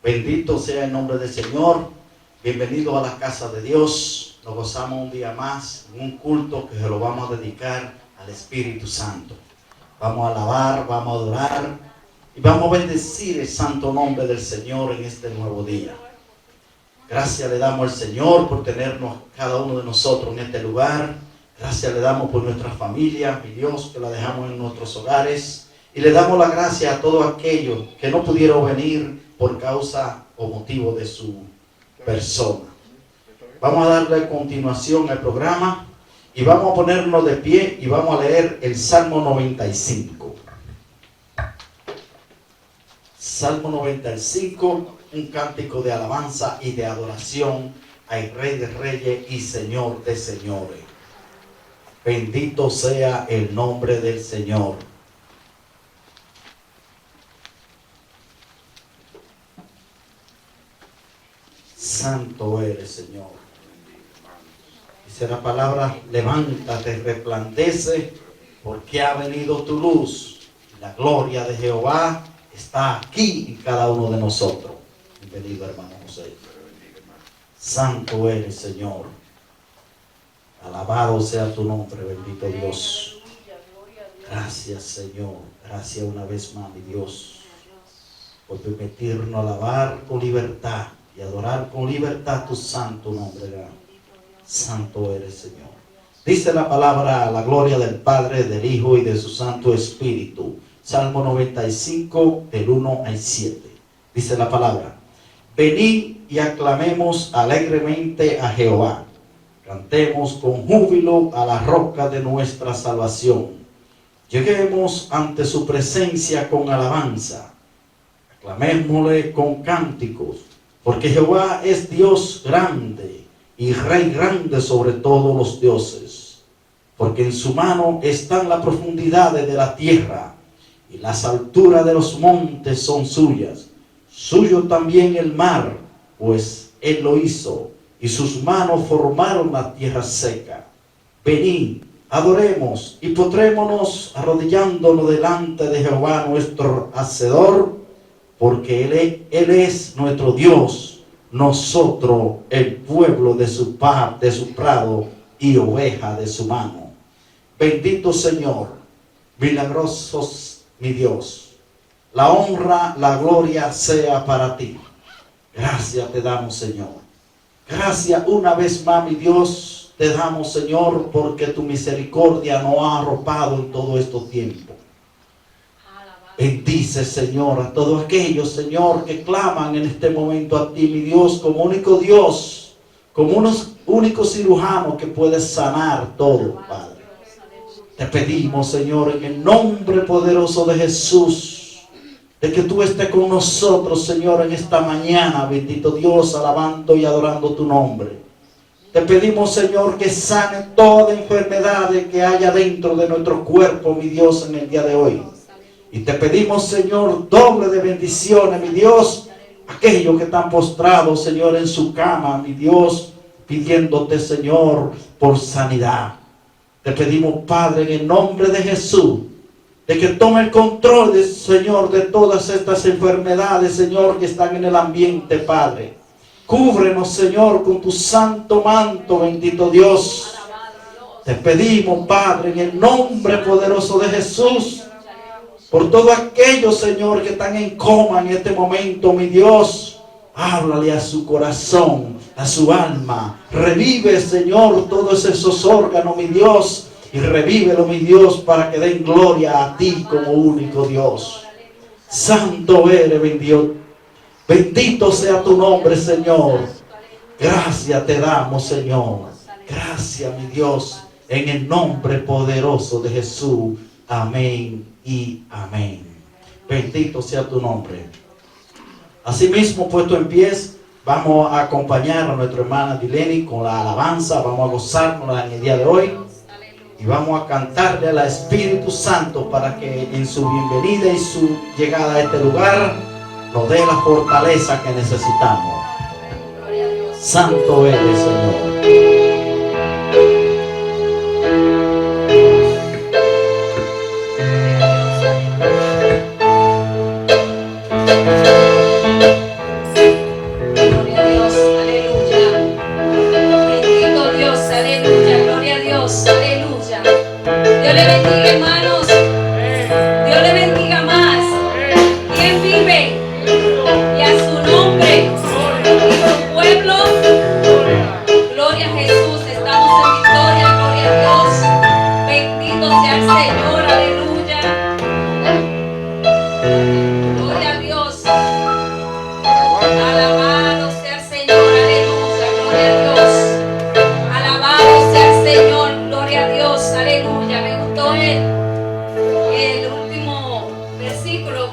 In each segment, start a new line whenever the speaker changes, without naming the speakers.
Bendito sea el nombre del Señor. Bienvenido a la casa de Dios. Nos gozamos un día más en un culto que se lo vamos a dedicar al Espíritu Santo. Vamos a alabar, vamos a adorar y vamos a bendecir el santo nombre del Señor en este nuevo día. Gracias le damos al Señor por tenernos cada uno de nosotros en este lugar. Gracias le damos por nuestra familia, mi Dios, que la dejamos en nuestros hogares. Y le damos la gracia a todos aquellos que no pudieron venir por causa o motivo de su persona. Vamos a darle continuación al programa y vamos a ponernos de pie y vamos a leer el Salmo 95. Salmo 95, un cántico de alabanza y de adoración al Rey de Reyes y Señor de Señores. Bendito sea el nombre del Señor. Santo eres, Señor. Dice la palabra: levántate, resplandece, porque ha venido tu luz. La gloria de Jehová está aquí en cada uno de nosotros. Bienvenido, hermano José. Santo eres, Señor. Alabado sea tu nombre, bendito Dios. Gracias, Señor. Gracias una vez más, mi Dios, por permitirnos alabar con libertad y adorar con libertad tu santo nombre. Santo eres, Señor. Dice la palabra: a la gloria del Padre, del Hijo y de su Santo Espíritu. Salmo 95, del 1 al 7. Dice la palabra: venid y aclamemos alegremente a Jehová. Cantemos con júbilo a la roca de nuestra salvación. Lleguemos ante su presencia con alabanza. Aclamémosle con cánticos, porque Jehová es Dios grande y Rey grande sobre todos los dioses. Porque en su mano están las profundidades de la tierra, y las alturas de los montes son suyas. Suyo también el mar, pues él lo hizo, y sus manos formaron la tierra seca. Venid, adoremos y postrémonos arrodillándonos delante de Jehová nuestro Hacedor, porque él es nuestro Dios, nosotros el pueblo de su prado y oveja de su mano. Bendito Señor, milagrosos mi Dios. La honra, la gloria sea para ti. Gracias te damos, Señor. Gracias una vez más, mi Dios, te damos, Señor, porque tu misericordia nos ha arropado en todo este tiempo. Bendice, Señor, a todos aquellos, Señor, que claman en este momento a ti, mi Dios, como único Dios, como único cirujano que puede sanar todo, Padre. Te pedimos, Señor, en el nombre poderoso de Jesús, de que tú estés con nosotros, Señor, en esta mañana, bendito Dios, alabando y adorando tu nombre. Te pedimos, Señor, que sane toda enfermedad que haya dentro de nuestro cuerpo, mi Dios, en el día de hoy. Y te pedimos, Señor, doble de bendiciones, mi Dios, aquellos que están postrados, Señor, en su cama, mi Dios, pidiéndote, Señor, por sanidad. Te pedimos, Padre, en el nombre de Jesús, de que tome el control, Señor, de todas estas enfermedades, Señor, que están en el ambiente, Padre. Cúbrenos, Señor, con tu santo manto, bendito Dios. Te pedimos, Padre, en el nombre poderoso de Jesús, por todos aquellos, Señor, que están en coma en este momento, mi Dios. Háblale a su corazón, a su alma. Revive, Señor, todos esos órganos, mi Dios. Y revívelo, mi Dios, para que den gloria a ti como único Dios. Santo eres, bendito. Bendito sea tu nombre, Señor. Gracias te damos, Señor. Gracias, mi Dios, en el nombre poderoso de Jesús. Amén y amén. Bendito sea tu nombre. Asimismo, puesto en pies, vamos a acompañar a nuestra hermana Dileni con la alabanza. Vamos a gozarnos en el día de hoy. Y vamos a cantarle al Espíritu Santo para que en su bienvenida y su llegada a este lugar nos dé la fortaleza que necesitamos. Santo eres, Señor.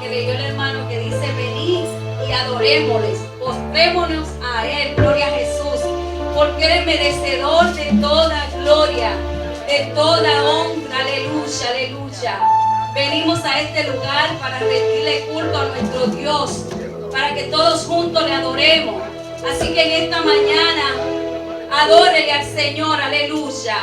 que leyó el hermano, que dice: venid y adorémosles, postrémonos a Él, gloria a Jesús, porque Él es merecedor de toda gloria, de toda honra, aleluya, aleluya. Venimos a este lugar para rendirle culto a nuestro Dios, para que todos juntos le adoremos. Así que en esta mañana, adórele al Señor, aleluya.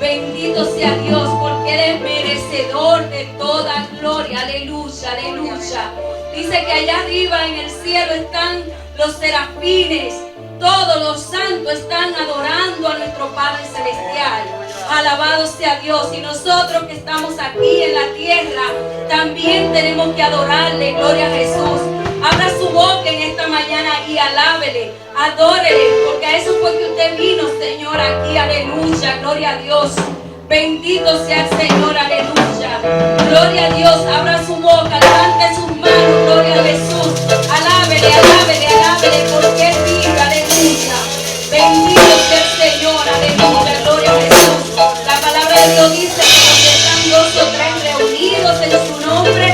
Bendito sea Dios, porque Él es merecedor de toda gloria, aleluya, aleluya. Dice que allá arriba en el cielo están los serafines, todos los santos están adorando a nuestro Padre Celestial. Alabado sea Dios. Y nosotros que estamos aquí en la tierra también tenemos que adorarle, gloria a Jesús. Abra su boca en esta mañana y alábele, adórele, porque a eso fue que usted vino, Señor, aquí, aleluya, gloria a Dios. Bendito sea el Señor, aleluya. Gloria a Dios, abra su boca, levante sus manos, gloria a Jesús. Alábele, alábele, alábele, porque Él vive, aleluya. Bendito sea el Señor, aleluya, gloria a Jesús. La palabra de Dios dice que donde están 2 o 3 reunidos en su nombre,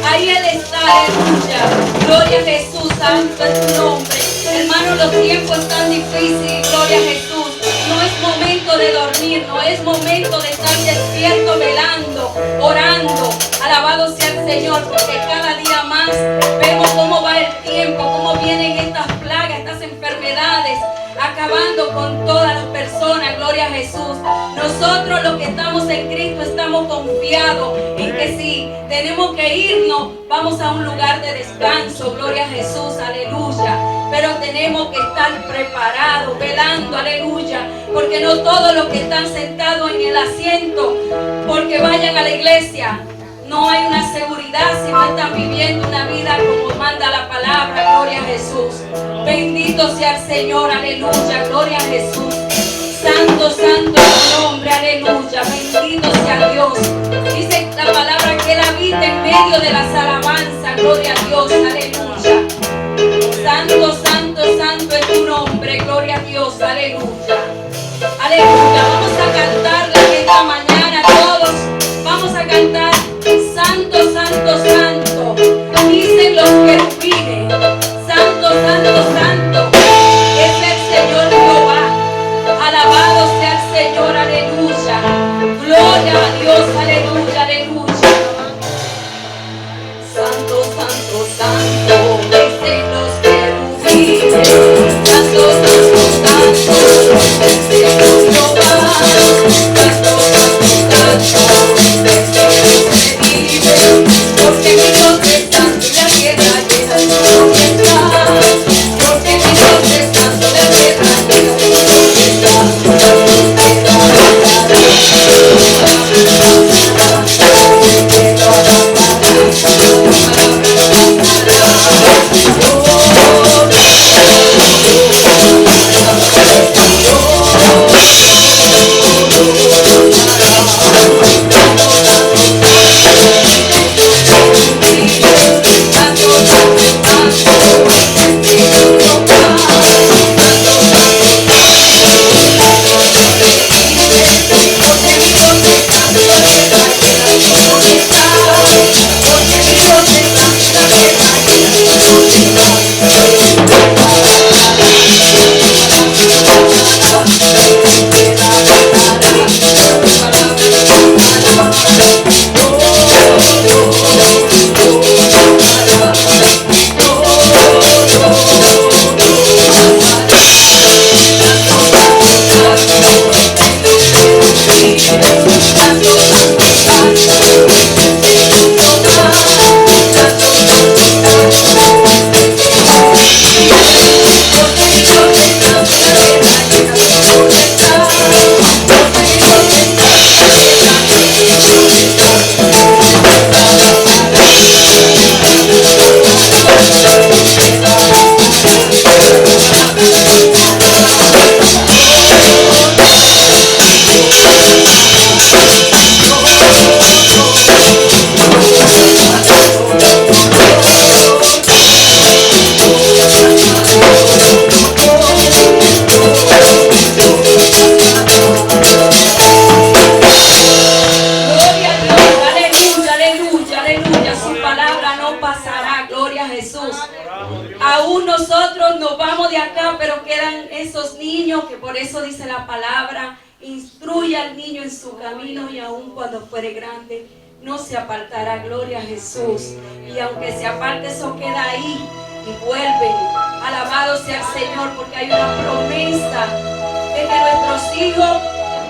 ahí Él está, aleluya. Gloria a Jesús, santo es tu nombre. Hermanos, los tiempos están difíciles, gloria a Jesús. No es momento de dormir, no es momento de estar despierto, velando, orando. Alabado sea el Señor, porque cada día más vemos cómo va el tiempo, cómo vienen estas plagas, estas enfermedades, acabando con todas las personas, gloria a Jesús. Nosotros los que estamos en Cristo estamos confiados en que si tenemos que irnos, vamos a un lugar de descanso, gloria a Jesús, aleluya. Pero tenemos que estar preparados, velando, aleluya, porque no todos los que están sentados en el asiento, porque vayan a la iglesia, no hay una seguridad si no están viviendo una vida como manda la palabra, gloria a Jesús. Bendito sea el Señor, aleluya, gloria a Jesús. Santo, santo es tu nombre, aleluya, bendito sea Dios. Dice la palabra que Él habita en medio de las alabanzas, gloria a Dios, aleluya. Santo, santo, santo es tu nombre, gloria a Dios, aleluya. Aleluya, vamos a cantarle esta mañana todos, vamos a cantar santo, santo, santo. Dicen los querubines, santo, santo, santo, es el Señor Jehová. Alabado sea el Señor, aleluya. Gloria a Dios, aleluya, aleluya. Santo, santo, santo, dicen los querubines. Santo, santo, santo, es el Señor Jehová. Santo, santo, santo, es el que vive. Porque mi Dios es santo y la tierra llena de su majestad. Porque mi Dios es santo y la tierra llena de su majestad. pasará, gloria a Jesús. Aún nosotros nos vamos de acá, pero quedan esos niños que por eso dice la palabra, instruye al niño en su camino y aún cuando fuere grande no se apartará, gloria a Jesús. Y aunque se aparte, eso queda ahí y vuelve. Alabado sea el Señor, porque hay una promesa de que nuestros hijos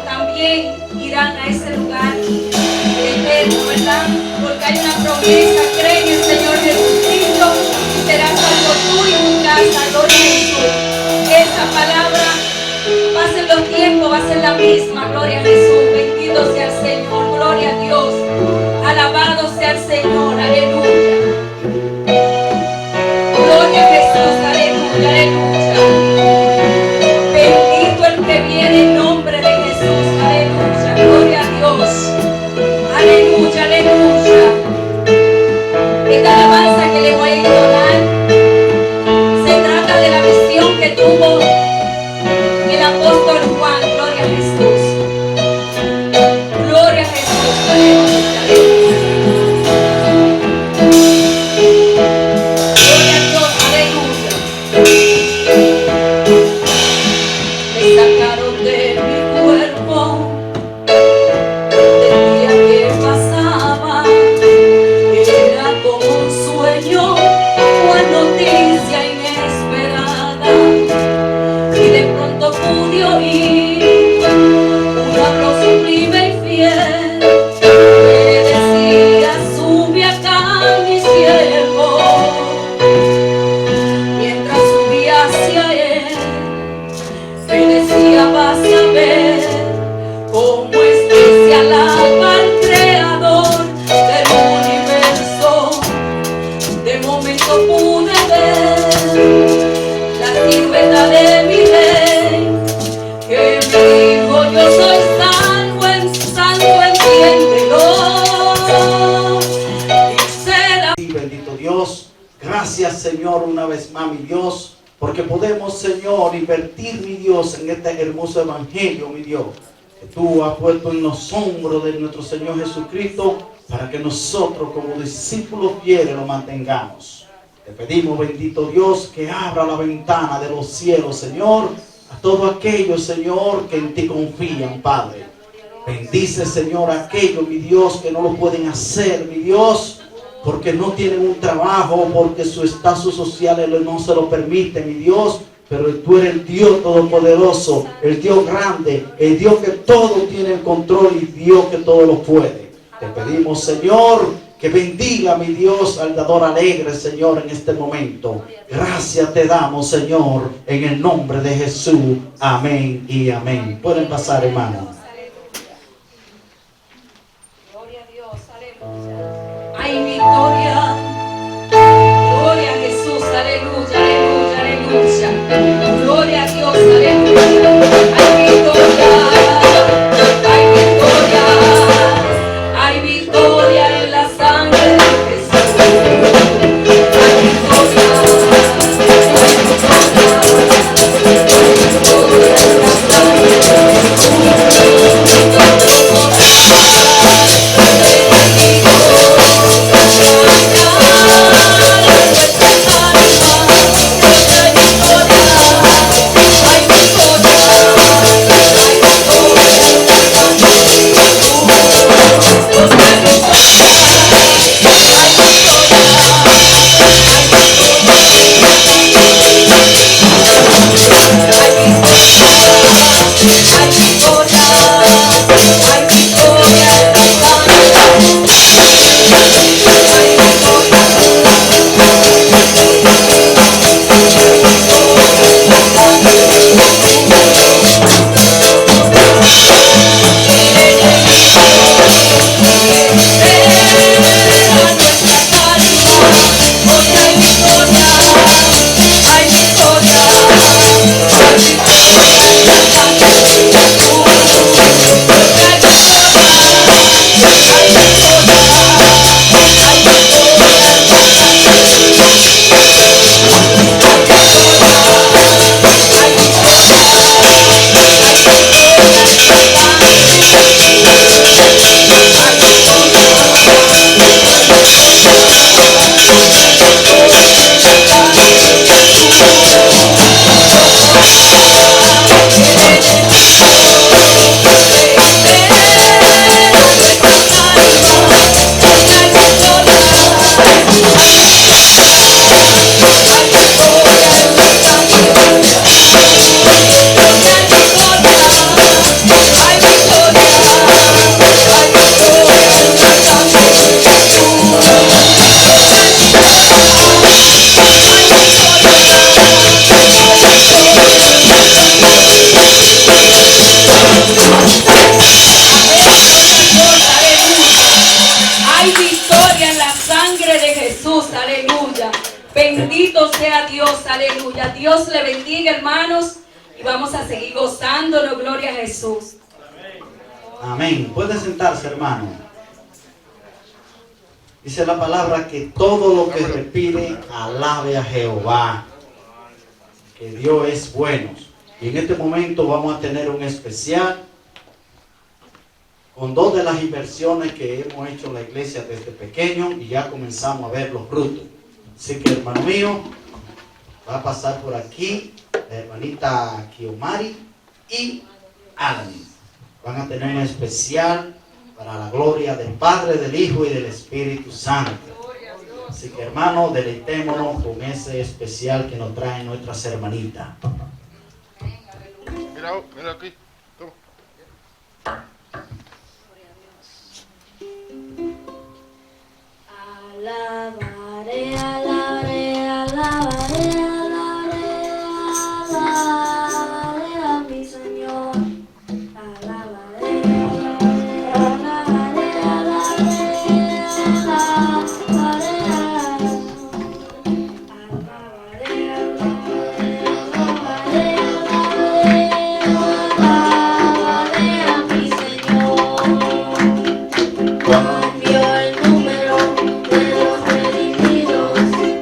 también irán a ese lugar eterno, ¿verdad? Porque hay una promesa, cree en el Señor Jesucristo y será salvo tú y tu casa, gloria a Jesús. Esa palabra, pasen los tiempos, va a ser la misma, gloria a Jesús. Bendito sea el Señor, gloria a Dios. Alabado sea el Señor, aleluya. Gloria a Jesús, aleluya, aleluya. Bendito el que viene en nombre de Jesús, aleluya, gloria a Dios. Aleluya, aleluya. Esta alabanza que le voy a entonar se trata de la visión que tuvo el apóstol Juan, gloria a Jesús. Gloria a Jesús, aleluya, aleluya. Gloria a Dios, aleluya. Me sacaron de mi cuerpo el día que pasaba, era como un sueño, una noticia inesperada, y de pronto pude oír una voz sublime y fiel que decía: sube acá, mi siervo. Mientras subía hacia él, me decía: vas a ver cómo es que se alaba al Creador del universo. De momento pude ver la silueta de mi rey, que me dijo: yo soy santo, entiéndelo.
Y bendito Dios, gracias Señor una vez más, mi Dios, porque podemos, Señor, invertir, mi Dios, en este hermoso evangelio, mi Dios, que tú has puesto en los hombros de nuestro Señor Jesucristo, para que nosotros como discípulos fieles lo mantengamos. Te pedimos, bendito Dios, que abra la ventana de los cielos, Señor, a todos aquellos, Señor, que en ti confían, Padre. Bendice, Señor, a aquellos, mi Dios, que no lo pueden hacer, mi Dios, porque no tienen un trabajo, porque su estatus social no se lo permite, mi Dios. Pero tú eres el Dios todopoderoso, el Dios grande, el Dios que todo tiene el control y Dios que todo lo puede. Te pedimos, Señor, que bendiga, mi Dios, al dador alegre, Señor, en este momento. Gracias te damos, Señor, en el nombre de Jesús. Amén y amén. Pueden pasar, hermanos.
Gloria a Dios, aleluya. Hay victoria. Gloria a Jesús, aleluya, aleluya, aleluya. Gloria a Dios, aleluya. Hay victoria. Hay victoria. Hay victoria en la sangre de Jesús. Hay victoria. Hay victoria. Hay victoria en la sangre de Jesús. Aleluya. Bendito sea Dios. Aleluya. Dios le bendiga, hermanos. Y vamos a seguir gozándonos. Gloria a Jesús.
Amén. Puede sentarse, hermano. Dice la palabra que todo lo que respire alabe a Jehová. Que Dios es bueno. Y en este momento vamos a tener un especial con dos de las inversiones que hemos hecho en la iglesia desde pequeño y ya comenzamos a ver los frutos. Así que, hermano mío, va a pasar por aquí la hermanita Kiomari y Alanis. Van a tener un especial para la gloria del Padre, del Hijo y del Espíritu Santo. Así que, hermanos, deleitémonos con ese especial que nos traen nuestras hermanitas.
Mira aquí. Toma.
Alabaré, alabaré, alabaré, alabaré, alabaré a mi Señor. Alabaré, alabaré, alabaré, alabaré, alabaré a mi Señor. Cambió el número de los redimidos,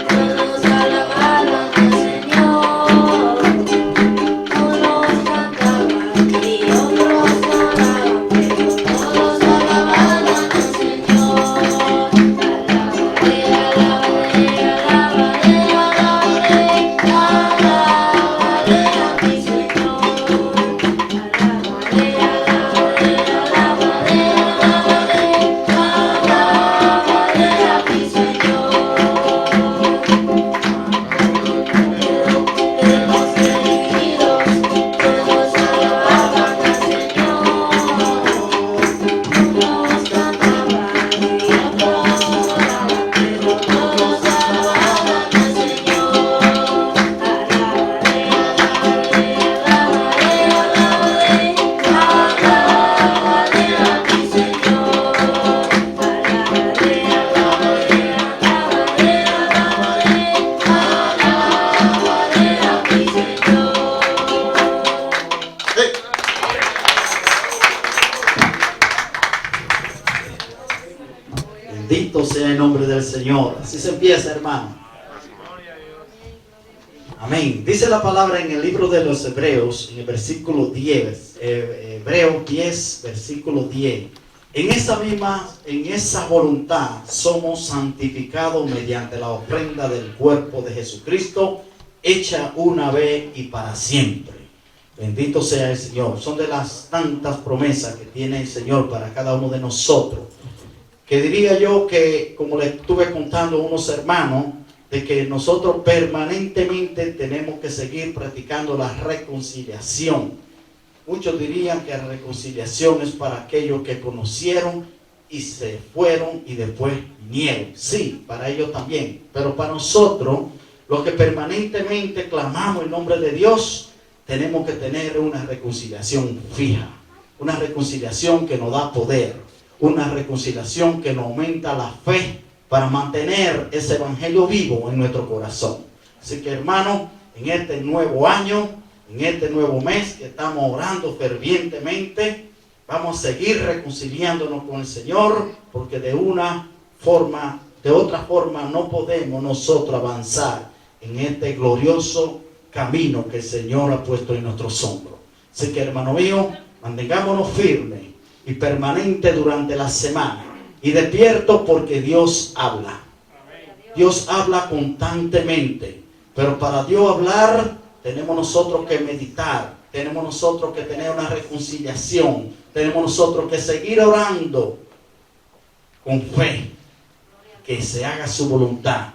todos alababan al Señor. Unos cantaban y otros oraban, pero todos alababan al Señor. Alabaré, alabaré, alabaré, alabaré, alabaré a mi Señor. Alabaré, alabaré, alabaré, alabaré a mi Señor. De los redimidos, todos alababan al Señor. Unos cantaban y otros oraban, pero todos alababan al Señor. Alabaré, alabaré, alabaré, alabaré, alabaré a mi Señor. Alabaré, alabaré, alabaré, alabaré a mi Señor.
Bendito sea el nombre del Señor. Así se empieza, hermano. Amén. Dice la palabra en el libro de los Hebreos, en el versículo 10, Hebreos 10, versículo 10. En esa voluntad somos santificados mediante la ofrenda del cuerpo de Jesucristo, hecha una vez y para siempre. Bendito sea el Señor. Son de las tantas promesas que tiene el Señor para cada uno de nosotros. Que diría yo que, como le estuve contando a unos hermanos, de que nosotros permanentemente tenemos que seguir practicando la reconciliación. Muchos dirían que la reconciliación es para aquellos que conocieron y se fueron y después vinieron. Sí, para ellos también. Pero para nosotros, los que permanentemente clamamos el nombre de Dios, tenemos que tener una reconciliación fija. Una reconciliación que nos da poder. Una reconciliación que nos aumenta la fe para mantener ese evangelio vivo en nuestro corazón. Así que, hermanos, en este nuevo año, en este nuevo mes que estamos orando fervientemente, vamos a seguir reconciliándonos con el Señor, porque de otra forma no podemos nosotros avanzar en este glorioso camino que el Señor ha puesto en nuestros hombros. Así que, hermano mío, mantengámonos firmes y permanentes durante la semana y despiertos, porque Dios habla. Dios habla constantemente, pero para Dios hablar tenemos nosotros que meditar, tenemos nosotros que tener una reconciliación, tenemos nosotros que seguir orando con fe, que se haga su voluntad,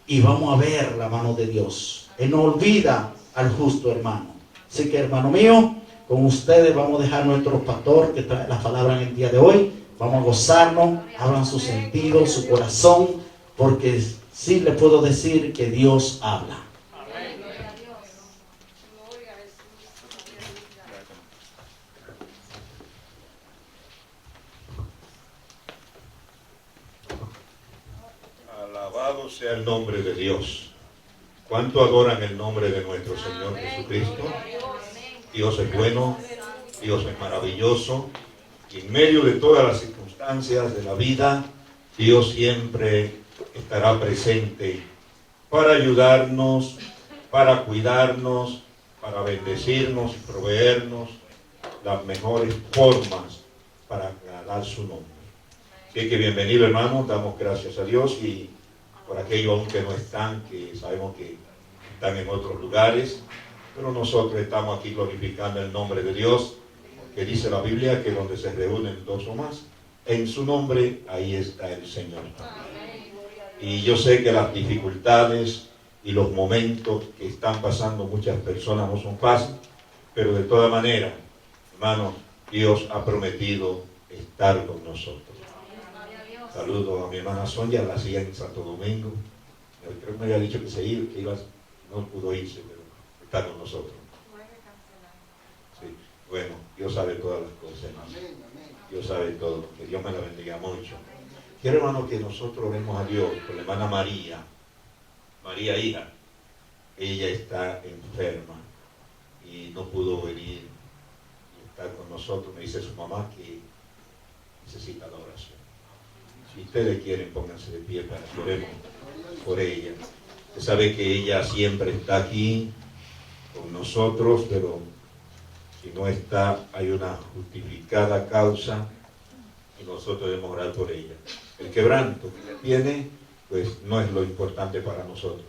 y vamos a ver la mano de Dios. Él no olvida al justo, hermano. Así que, hermano mío, con ustedes vamos a dejar nuestro pastor que trae la palabra en el día de hoy. Vamos a gozarnos, abran su sentido, su corazón, porque sí le puedo decir que Dios habla.
Alabado sea el nombre de Dios. ¿Cuánto adoran el nombre de nuestro Señor Jesucristo? Dios es bueno, Dios es maravilloso, y en medio de todas las circunstancias de la vida, Dios siempre estará presente para ayudarnos, para cuidarnos, para bendecirnos y proveernos las mejores formas para agradar su nombre. Así que bienvenido, hermano, damos gracias a Dios, y por aquellos aún que no están, que sabemos que están en otros lugares, pero nosotros estamos aquí glorificando el nombre de Dios, que dice la Biblia que donde se reúnen dos o más en su nombre, ahí está el Señor. Y yo sé que las dificultades y los momentos que están pasando muchas personas no son fáciles, pero de toda manera, hermano, Dios ha prometido estar con nosotros. Saludos a mi hermana Sonia, la hacía en Santo Domingo. Creo que me había dicho que se iba, no pudo irse, pero está con nosotros. Sí. Bueno, Dios sabe todas las cosas, hermano. Dios sabe todo. Que Dios me la bendiga mucho. Quiero, hermano, que nosotros vemos a Dios por la hermana María, hija. Ella está enferma y no pudo venir y estar con nosotros. Me dice su mamá que necesita la oración. Si ustedes quieren, pónganse de pie para que oremos por ella. Usted sabe que ella siempre está aquí con nosotros, pero si no está, hay una justificada causa y nosotros debemos orar por ella. El quebranto que tiene, pues no es lo importante para nosotros.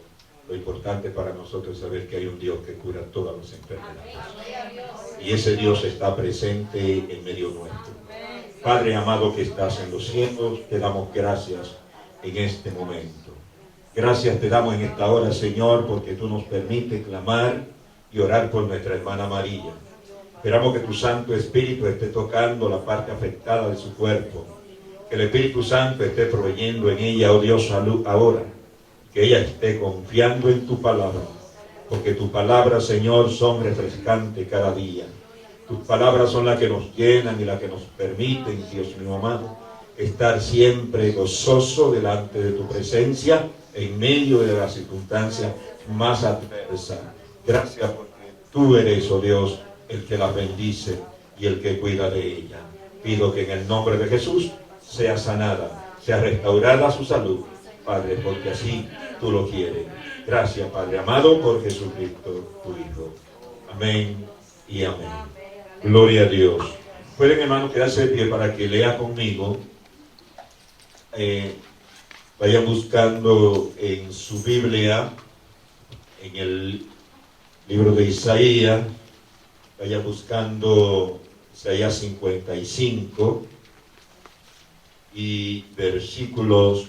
Lo importante para nosotros es saber que hay un Dios que cura todas las enfermedades. Y ese Dios está presente en medio nuestro. Padre amado que estás en los cielos, te damos gracias en este momento. Gracias te damos en esta hora, Señor, porque tú nos permites clamar y orar por nuestra hermana María. Esperamos que tu Santo Espíritu esté tocando la parte afectada de su cuerpo. Que el Espíritu Santo esté proveyendo en ella, oh Dios, salud ahora. Que ella esté confiando en tu palabra. Porque tu palabra, Señor, son refrescantes cada día. Tus palabras son las que nos llenan y las que nos permiten, Dios mío amado, estar siempre gozoso delante de tu presencia en medio de las circunstancias más adversas. Gracias porque tú eres, oh Dios, el que la bendice y el que cuida de ella. Pido que en el nombre de Jesús sea sanada, sea restaurada su salud, Padre, porque así tú lo quieres. Gracias, Padre amado, por Jesucristo, tu Hijo. Amén y amén. Gloria a Dios. Pueden, hermanos, quedarse de pie para que lea conmigo. Vayan buscando en su Biblia, en el libro de Isaías. Vayan buscando Isaías 55 y versículos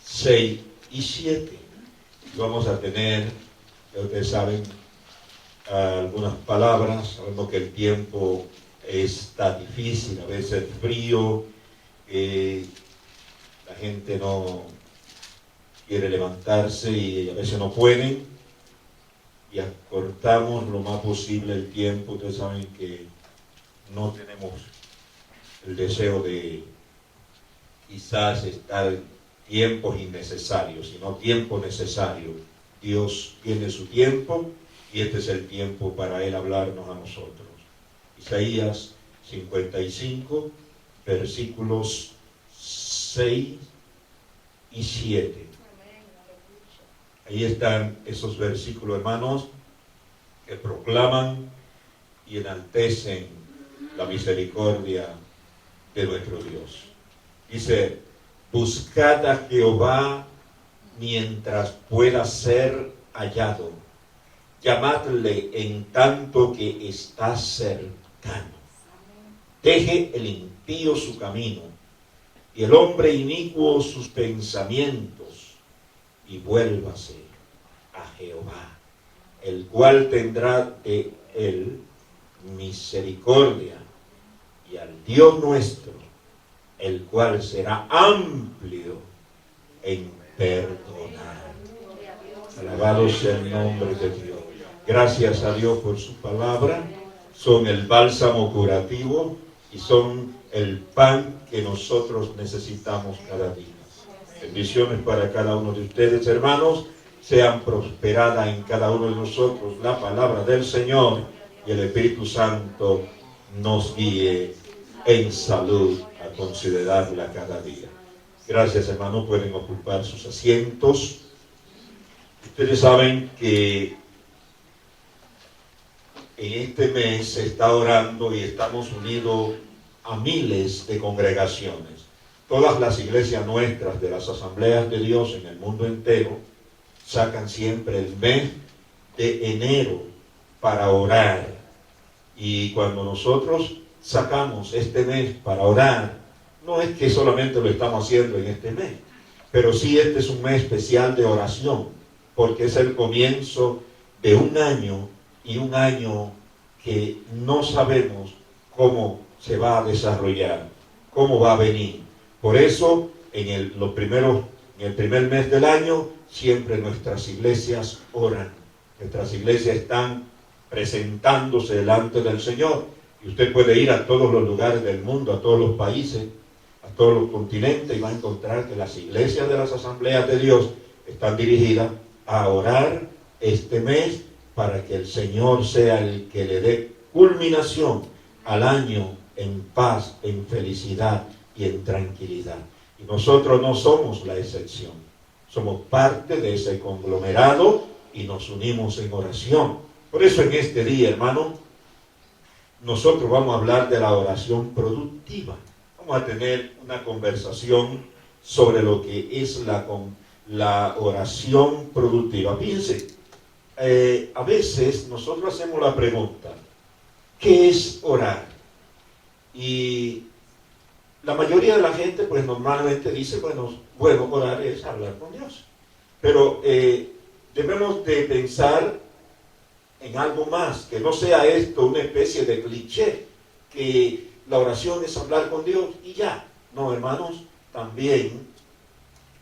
6 y 7. Vamos a tener, ya ustedes saben, algunas palabras. Sabemos que el tiempo está difícil, a veces frío, la gente no quiere levantarse y a veces no pueden, y acortamos lo más posible el tiempo. Ustedes saben que no tenemos el deseo de quizás estar tiempos innecesarios, sino tiempo necesario. Dios tiene su tiempo y este es el tiempo para Él hablarnos a nosotros. Isaías 55, versículos 6 y 7. Ahí están esos versículos, hermanos, que proclaman y enaltecen la misericordia de nuestro Dios. Dice: buscad a Jehová mientras pueda ser hallado. Llamadle en tanto que está cercano. Deje el impío su camino y el hombre inicuo sus pensamientos, y vuélvase a Jehová, el cual tendrá de él misericordia, y al Dios nuestro, el cual será amplio en perdonar. Alabado sea el nombre de Dios. Gracias a Dios por su palabra. Son el bálsamo curativo y son el pan que nosotros necesitamos cada día. Bendiciones para cada uno de ustedes, hermanos. Sean prosperada en cada uno de nosotros la palabra del Señor y el Espíritu Santo nos guíe en salud a considerarla cada día. Gracias, hermanos. Pueden ocupar sus asientos. Ustedes saben que en este mes se está orando y estamos unidos a miles de congregaciones. Todas las iglesias nuestras de las asambleas de Dios en el mundo entero sacan siempre el mes de enero para orar. Y cuando nosotros sacamos este mes para orar, no es que solamente lo estamos haciendo en este mes, pero sí este es un mes especial de oración, porque es el comienzo de un año, y un año que no sabemos cómo se va a desarrollar, cómo va a venir. Por eso, en el primer mes del año, siempre nuestras iglesias oran. Nuestras iglesias están presentándose delante del Señor. Y usted puede ir a todos los lugares del mundo, a todos los países, a todos los continentes, y va a encontrar que las iglesias de las asambleas de Dios están dirigidas a orar este mes para que el Señor sea el que le dé culminación al año en paz, en felicidad y en tranquilidad. Y nosotros no somos la excepción. Somos parte de ese conglomerado y nos unimos en oración. Por eso en este día, hermano, nosotros vamos a hablar de la oración productiva. Vamos a tener una conversación sobre lo que es la oración productiva. Fíjense, a veces nosotros hacemos la pregunta, ¿qué es orar? Y la mayoría de la gente pues normalmente dice, bueno, orar es hablar con Dios. Pero debemos de pensar en algo más, que no sea esto una especie de cliché, que la oración es hablar con Dios y ya. No, hermanos, también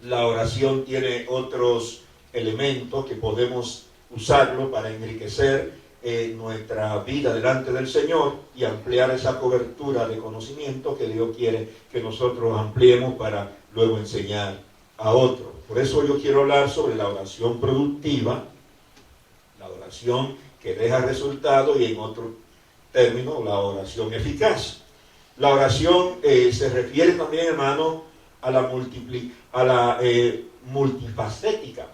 la oración tiene otros elementos que podemos usarlo para enriquecer nuestra vida delante del Señor y ampliar esa cobertura de conocimiento que Dios quiere que nosotros ampliemos para luego enseñar a otros. Por eso yo quiero hablar sobre la oración productiva, la oración que deja resultado, y en otro término, la oración eficaz. La oración se refiere también, hermano, a la multifacética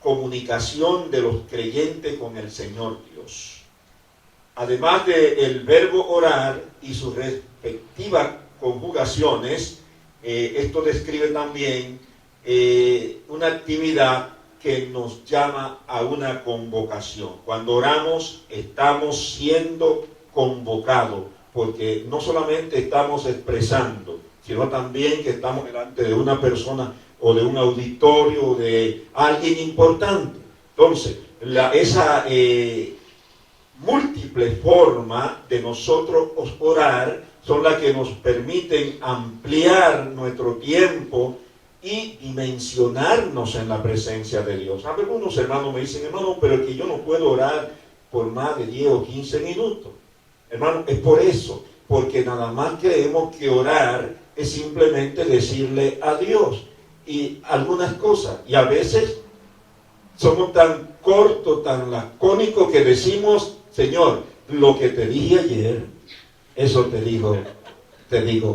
comunicación de los creyentes con el Señor Dios. Además del verbo orar y sus respectivas conjugaciones, esto describe también una actividad que nos llama a una convocación. Cuando oramos, estamos siendo convocados, porque no solamente estamos expresando, sino también que estamos delante de una persona o de un auditorio o de alguien importante. Entonces, esa múltiple forma de nosotros orar son las que nos permiten ampliar nuestro tiempo y dimensionarnos en la presencia de Dios. Algunos hermanos me dicen, hermano, pero que yo no puedo orar por más de 10 o 15 minutos. Hermano, es por eso, porque nada más creemos que orar es simplemente decirle a Dios y algunas cosas, y a veces somos tan cortos, tan lacónicos, que decimos, Señor, lo que te dije ayer, eso te digo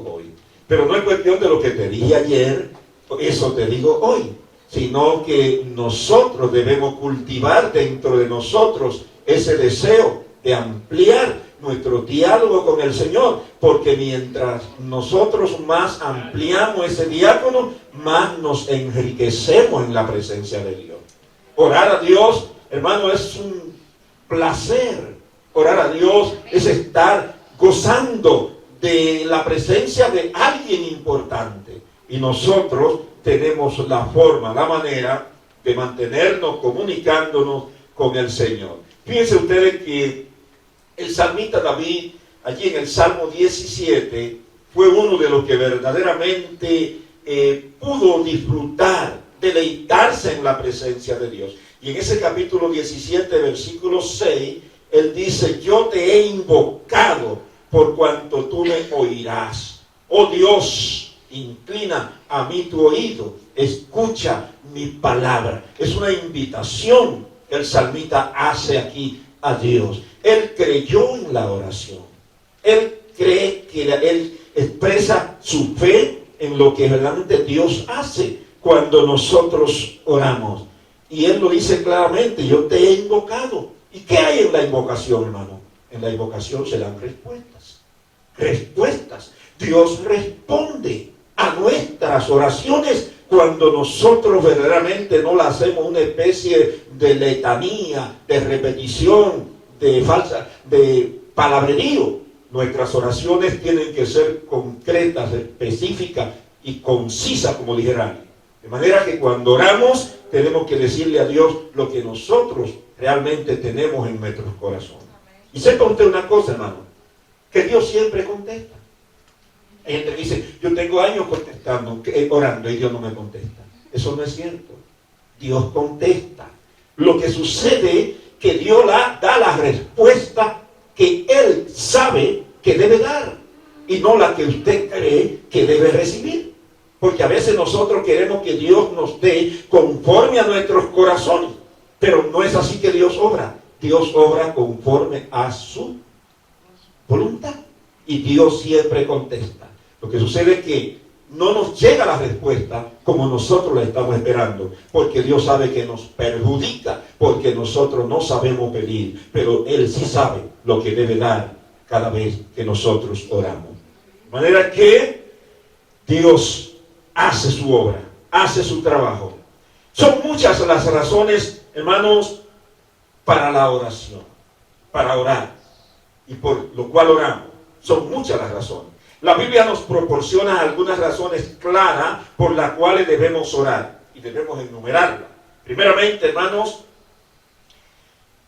hoy. Pero no es cuestión de lo que te dije ayer, eso te digo hoy, sino que nosotros debemos cultivar dentro de nosotros ese deseo de ampliar nuestro diálogo con el Señor, porque mientras nosotros más ampliamos ese diálogo, más nos enriquecemos en la presencia de Dios. Orar a Dios, hermano, es un placer. Orar a Dios es estar gozando de la presencia de alguien importante. Y nosotros tenemos la forma, la manera de mantenernos comunicándonos con el Señor. Fíjense ustedes que el salmista David, allí en el Salmo 17, fue uno de los que verdaderamente pudo disfrutar, deleitarse en la presencia de Dios. Y en ese capítulo 17, versículo 6, él dice, yo te he invocado por cuanto tú me oirás. Oh Dios, inclina a mí tu oído, escucha mi palabra. Es una invitación que el salmista hace aquí a Dios. Él creyó en la oración. Él cree que él expresa su fe en lo que realmente Dios hace cuando nosotros oramos. Y él lo dice claramente: yo te he invocado. ¿Y qué hay en la invocación, hermano? En la invocación se dan respuestas. Respuestas. Dios responde a nuestras oraciones cuando nosotros verdaderamente no la hacemos una especie de letanía, de repetición, de palabrerío. Nuestras oraciones tienen que ser concretas, específicas y concisas, como dijera. De manera que cuando oramos tenemos que decirle a Dios lo que nosotros realmente tenemos en nuestros corazones. Y sepa usted una cosa, hermano, que Dios siempre contesta. Hay gente que dice: yo tengo años contestando, orando, y Dios no me contesta. Eso no es cierto. Dios contesta. Lo que sucede es que Dios da la respuesta que Él sabe que debe dar, y no la que usted cree que debe recibir. Porque a veces nosotros queremos que Dios nos dé conforme a nuestros corazones, pero no es así que Dios obra. Dios obra conforme a su voluntad, y Dios siempre contesta. Lo que sucede es que no nos llega la respuesta como nosotros la estamos esperando, porque Dios sabe que nos perjudica, porque nosotros no sabemos pedir, pero Él sí sabe lo que debe dar cada vez que nosotros oramos. De manera que Dios hace su obra, hace su trabajo. Son muchas las razones, hermanos, para la oración, para orar, y por lo cual oramos. Son muchas las razones. La Biblia nos proporciona algunas razones claras por las cuales debemos orar, y debemos enumerarlas. Primeramente, hermanos,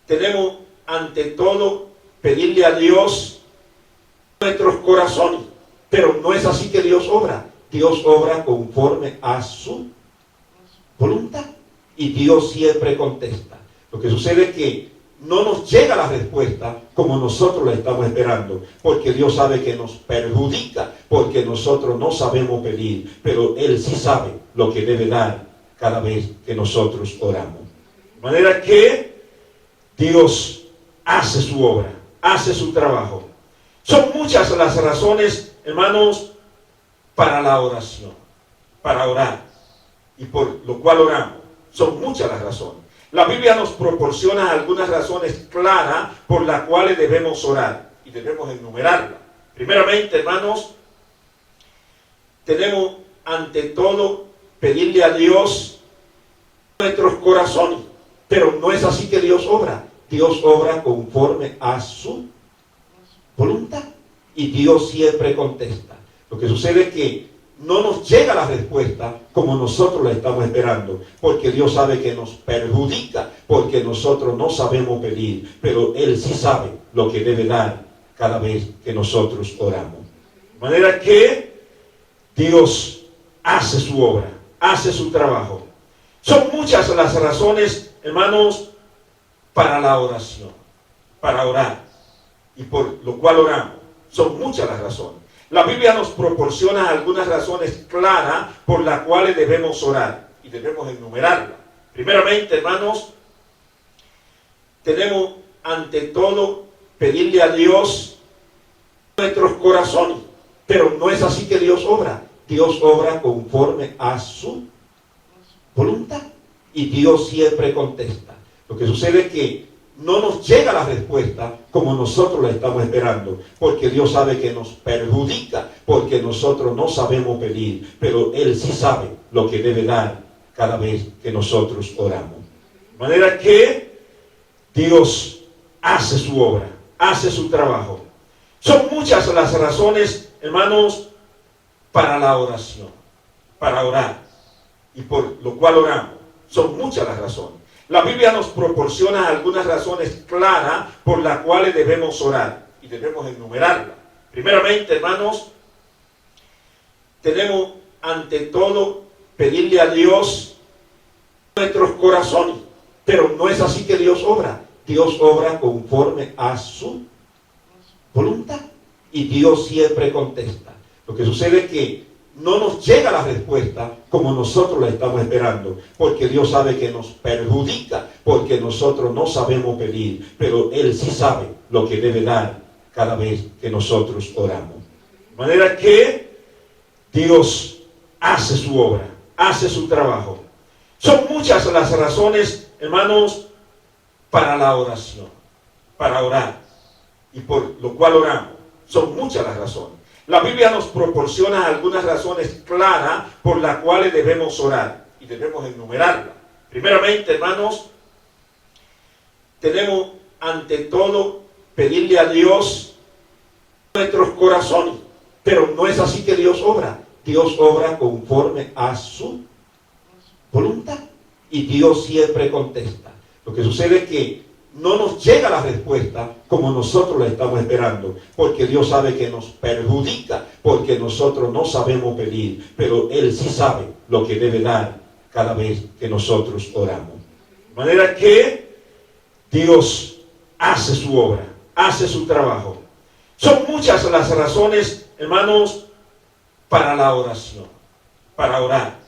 tenemos ante todo pedirle a Dios nuestros corazones, pero no es así que Dios obra. Dios obra conforme a su voluntad, y Dios siempre contesta. Lo que sucede es que no nos llega la respuesta como nosotros la estamos esperando, porque Dios sabe que nos perjudica, porque nosotros no sabemos pedir, pero Él sí sabe lo que debe dar cada vez que nosotros oramos. De manera que Dios hace su obra, hace su trabajo. Son muchas las razones, hermanos, para la oración, para orar, y por lo cual oramos. Son muchas las razones. La Biblia nos proporciona algunas razones claras por las cuales debemos orar, y debemos enumerarlas. Primeramente, hermanos, tenemos ante todo pedirle a Dios nuestros corazones, pero no es así que Dios obra. Dios obra conforme a su voluntad, y Dios siempre contesta. Lo que sucede es que no nos llega la respuesta como nosotros la estamos esperando, porque Dios sabe que nos perjudica, porque nosotros no sabemos pedir, pero Él sí sabe lo que debe dar cada vez que nosotros oramos. De manera que Dios hace su obra, hace su trabajo. Son muchas las razones, hermanos, para la oración, para orar, y por lo cual oramos. Son muchas las razones. La Biblia nos proporciona algunas razones claras por las cuales debemos orar, y debemos enumerarlas. Primeramente, hermanos, tenemos ante todo pedirle a Dios nuestros corazones, pero no es así que Dios obra. Dios obra conforme a su voluntad, y Dios siempre contesta. Lo que sucede es que no nos llega la respuesta como nosotros la estamos esperando, porque Dios sabe que nos perjudica, porque nosotros no sabemos pedir, pero Él sí sabe lo que debe dar cada vez que nosotros oramos. De manera que Dios hace su obra, hace su trabajo. Son muchas las razones, hermanos, para la oración, para orar, y por lo cual oramos. Son muchas las razones. La Biblia nos proporciona algunas razones claras por las cuales debemos orar, y debemos enumerarlas. Primeramente, hermanos, tenemos ante todo pedirle a Dios nuestros corazones, pero no es así que Dios obra. Dios obra conforme a su voluntad, y Dios siempre contesta. Lo que sucede es que no nos llega la respuesta como nosotros la estamos esperando, porque Dios sabe que nos perjudica, porque nosotros no sabemos pedir, pero Él sí sabe lo que debe dar cada vez que nosotros oramos. De manera que Dios hace su obra, hace su trabajo. Son muchas las razones, hermanos, para la oración, para orar, y por lo cual oramos. Son muchas las razones. La Biblia nos proporciona algunas razones claras por las cuales debemos orar, y debemos enumerarlas. Primeramente, hermanos, tenemos ante todo pedirle a Dios nuestros corazones, pero no es así que Dios obra. Dios obra conforme a su voluntad, y Dios siempre contesta. Lo que sucede es que no nos llega la respuesta como nosotros la estamos esperando, porque Dios sabe que nos perjudica, porque nosotros no sabemos pedir, pero Él sí sabe lo que debe dar cada vez que nosotros oramos. De manera que Dios hace su obra, hace su trabajo. Son muchas las razones, hermanos, para la oración, para orar,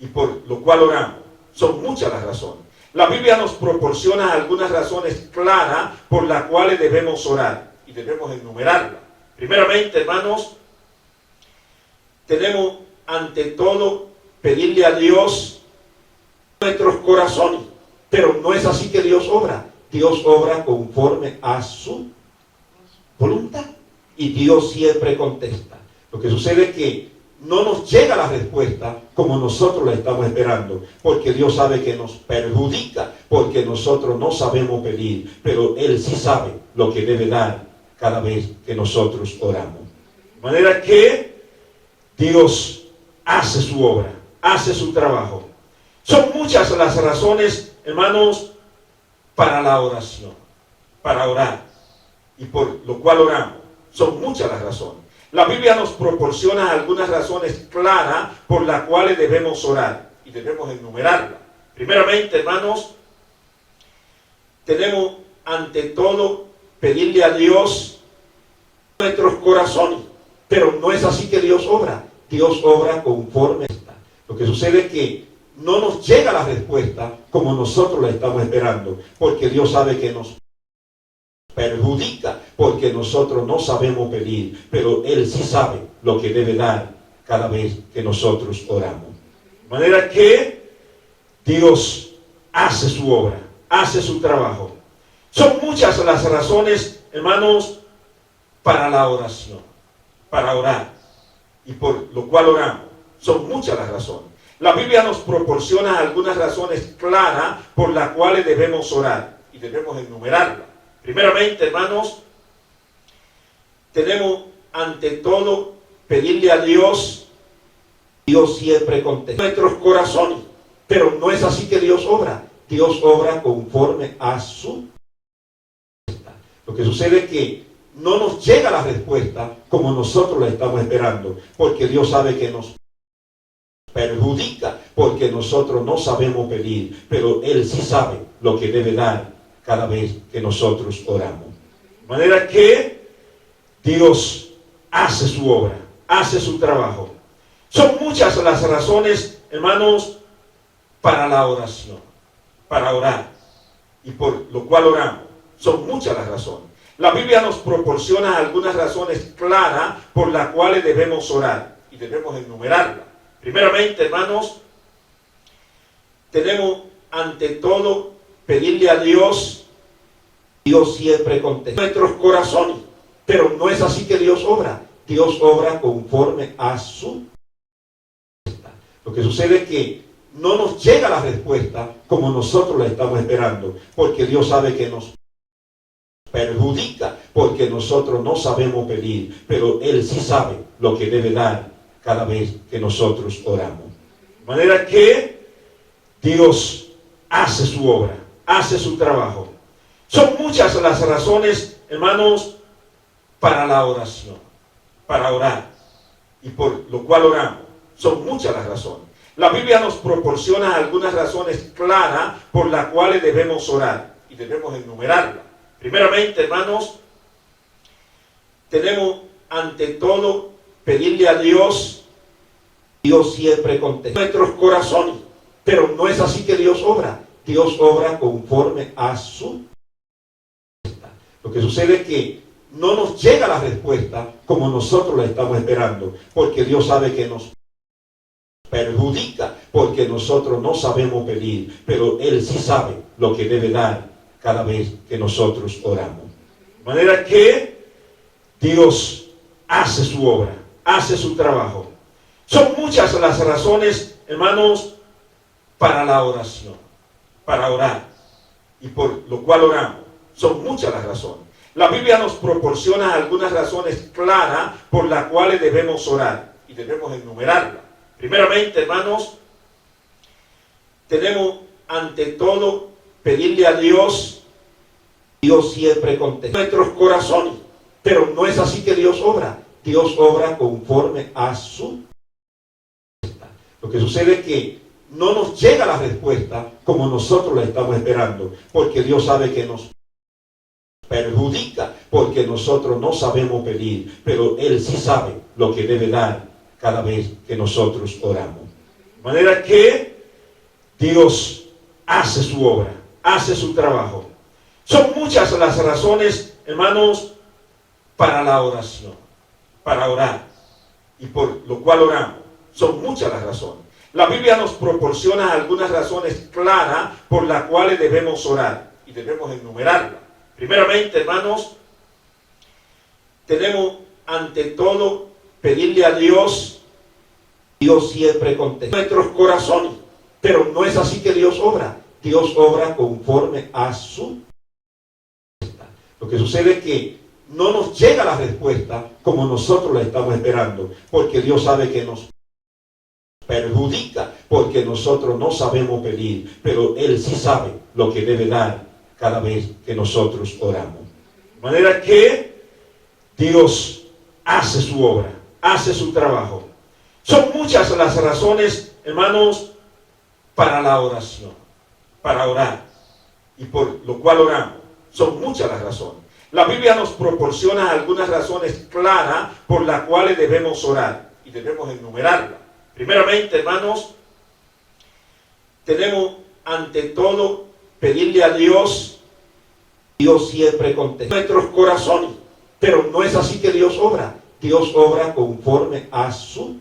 y por lo cual oramos. Son muchas las razones. La Biblia nos proporciona algunas razones claras por las cuales debemos orar, y debemos enumerarlas. Primeramente, hermanos, tenemos ante todo pedirle a Dios nuestros corazones, pero no es así que Dios obra. Dios obra conforme a su voluntad, y Dios siempre contesta. Lo que sucede es que no nos llega la respuesta como nosotros la estamos esperando, porque Dios sabe que nos perjudica, porque nosotros no sabemos pedir, pero Él sí sabe lo que debe dar cada vez que nosotros oramos. De manera que Dios hace su obra, hace su trabajo. Son muchas las razones, hermanos, para la oración, para orar, y por lo cual oramos. Son muchas las razones. La Biblia nos proporciona algunas razones claras por las cuales debemos orar, y debemos enumerarlas. Primeramente, hermanos, tenemos ante todo pedirle a Dios nuestros corazones, pero no es así que Dios obra. Dios obra conforme está. Lo que sucede es que no nos llega la respuesta como nosotros la estamos esperando, porque Dios sabe que nos perjudica, porque nosotros no sabemos pedir, pero Él sí sabe lo que debe dar cada vez que nosotros oramos. De manera que Dios hace su obra, hace su trabajo. Son muchas las razones, hermanos, para la oración, para orar, y por lo cual oramos. Son muchas las razones. La Biblia nos proporciona algunas razones claras por las cuales debemos orar, y debemos enumerarlas. Primeramente, hermanos, tenemos ante todo pedirle a Dios. Dios siempre contesta nuestros corazones, pero no es así que Dios obra. Dios obra conforme a su voluntad. Lo que sucede es que no nos llega la respuesta como nosotros la estamos esperando, porque Dios sabe que nos perjudica, porque nosotros no sabemos pedir, pero Él sí sabe lo que debe dar cada vez que nosotros oramos. De manera que Dios hace su obra, hace su trabajo. Son muchas las razones, hermanos, para la oración, para orar, y por lo cual oramos. Son muchas las razones. La Biblia nos proporciona algunas razones claras por las cuales debemos orar, y debemos enumerarlas. Primeramente, hermanos, tenemos ante todo pedirle a Dios. Dios siempre contesta nuestros corazones, pero no es así que Dios obra. Dios obra conforme a su voluntad. Lo que sucede es que no nos llega la respuesta como nosotros la estamos esperando, porque Dios sabe que nos perjudica, porque nosotros no sabemos pedir, pero Él sí sabe lo que debe dar cada vez que nosotros oramos. De manera que Dios hace su obra, hace su trabajo. Son muchas las razones, hermanos, para la oración, para orar, y por lo cual oramos. Son muchas las razones. La Biblia nos proporciona algunas razones claras por las cuales debemos orar, y debemos enumerarlas. Primeramente, hermanos, tenemos ante todo pedirle a Dios
Dios siempre contesta nuestros corazones, pero no es así que Dios obra. Dios obra conforme a su. Lo que sucede es que no nos llega la respuesta como nosotros la estamos esperando, porque Dios sabe que nos perjudica, porque nosotros no sabemos pedir, pero Él sí sabe lo que debe dar cada vez que nosotros oramos. De manera que Dios hace su obra, hace su trabajo. Son muchas las razones, hermanos, para la oración, para orar, y por lo cual oramos. Son muchas las razones. La Biblia nos proporciona algunas razones claras por las cuales debemos orar, y debemos enumerarlas. Primeramente, hermanos, tenemos ante todo pedirle a Dios. Dios siempre contesta nuestros corazones, pero no es así que Dios obra. Dios obra conforme a su. Lo que sucede es que no nos llega la respuesta como nosotros la estamos esperando, porque Dios sabe que nos perjudica, porque nosotros no sabemos pedir, pero Él sí sabe lo que debe dar cada vez que nosotros oramos. De manera que Dios hace su obra, hace su trabajo. Son muchas las razones, hermanos, para la oración, para orar, y por lo cual oramos. Son muchas las razones. La Biblia nos proporciona algunas razones claras por las cuales debemos orar, y debemos enumerarlas. Primeramente, hermanos, tenemos ante todo pedirle a Dios. Dios siempre contesta nuestros corazones, pero no es así que Dios obra. Dios obra conforme a su. Lo que sucede es que no nos llega la respuesta como nosotros la estamos esperando, porque Dios sabe que nos perjudica, porque nosotros no sabemos pedir, pero Él sí sabe lo que debe dar cada vez que nosotros oramos. De manera que Dios hace su obra, hace su trabajo. Son muchas las razones, hermanos, para la oración, para orar, y por lo cual oramos. Son muchas las razones. La Biblia nos proporciona algunas razones claras por las cuales debemos orar, y debemos enumerarlas. Primeramente, hermanos, tenemos ante todo pedirle a Dios. Dios siempre contesta nuestros corazones, pero no es así que Dios obra. Dios obra conforme a su.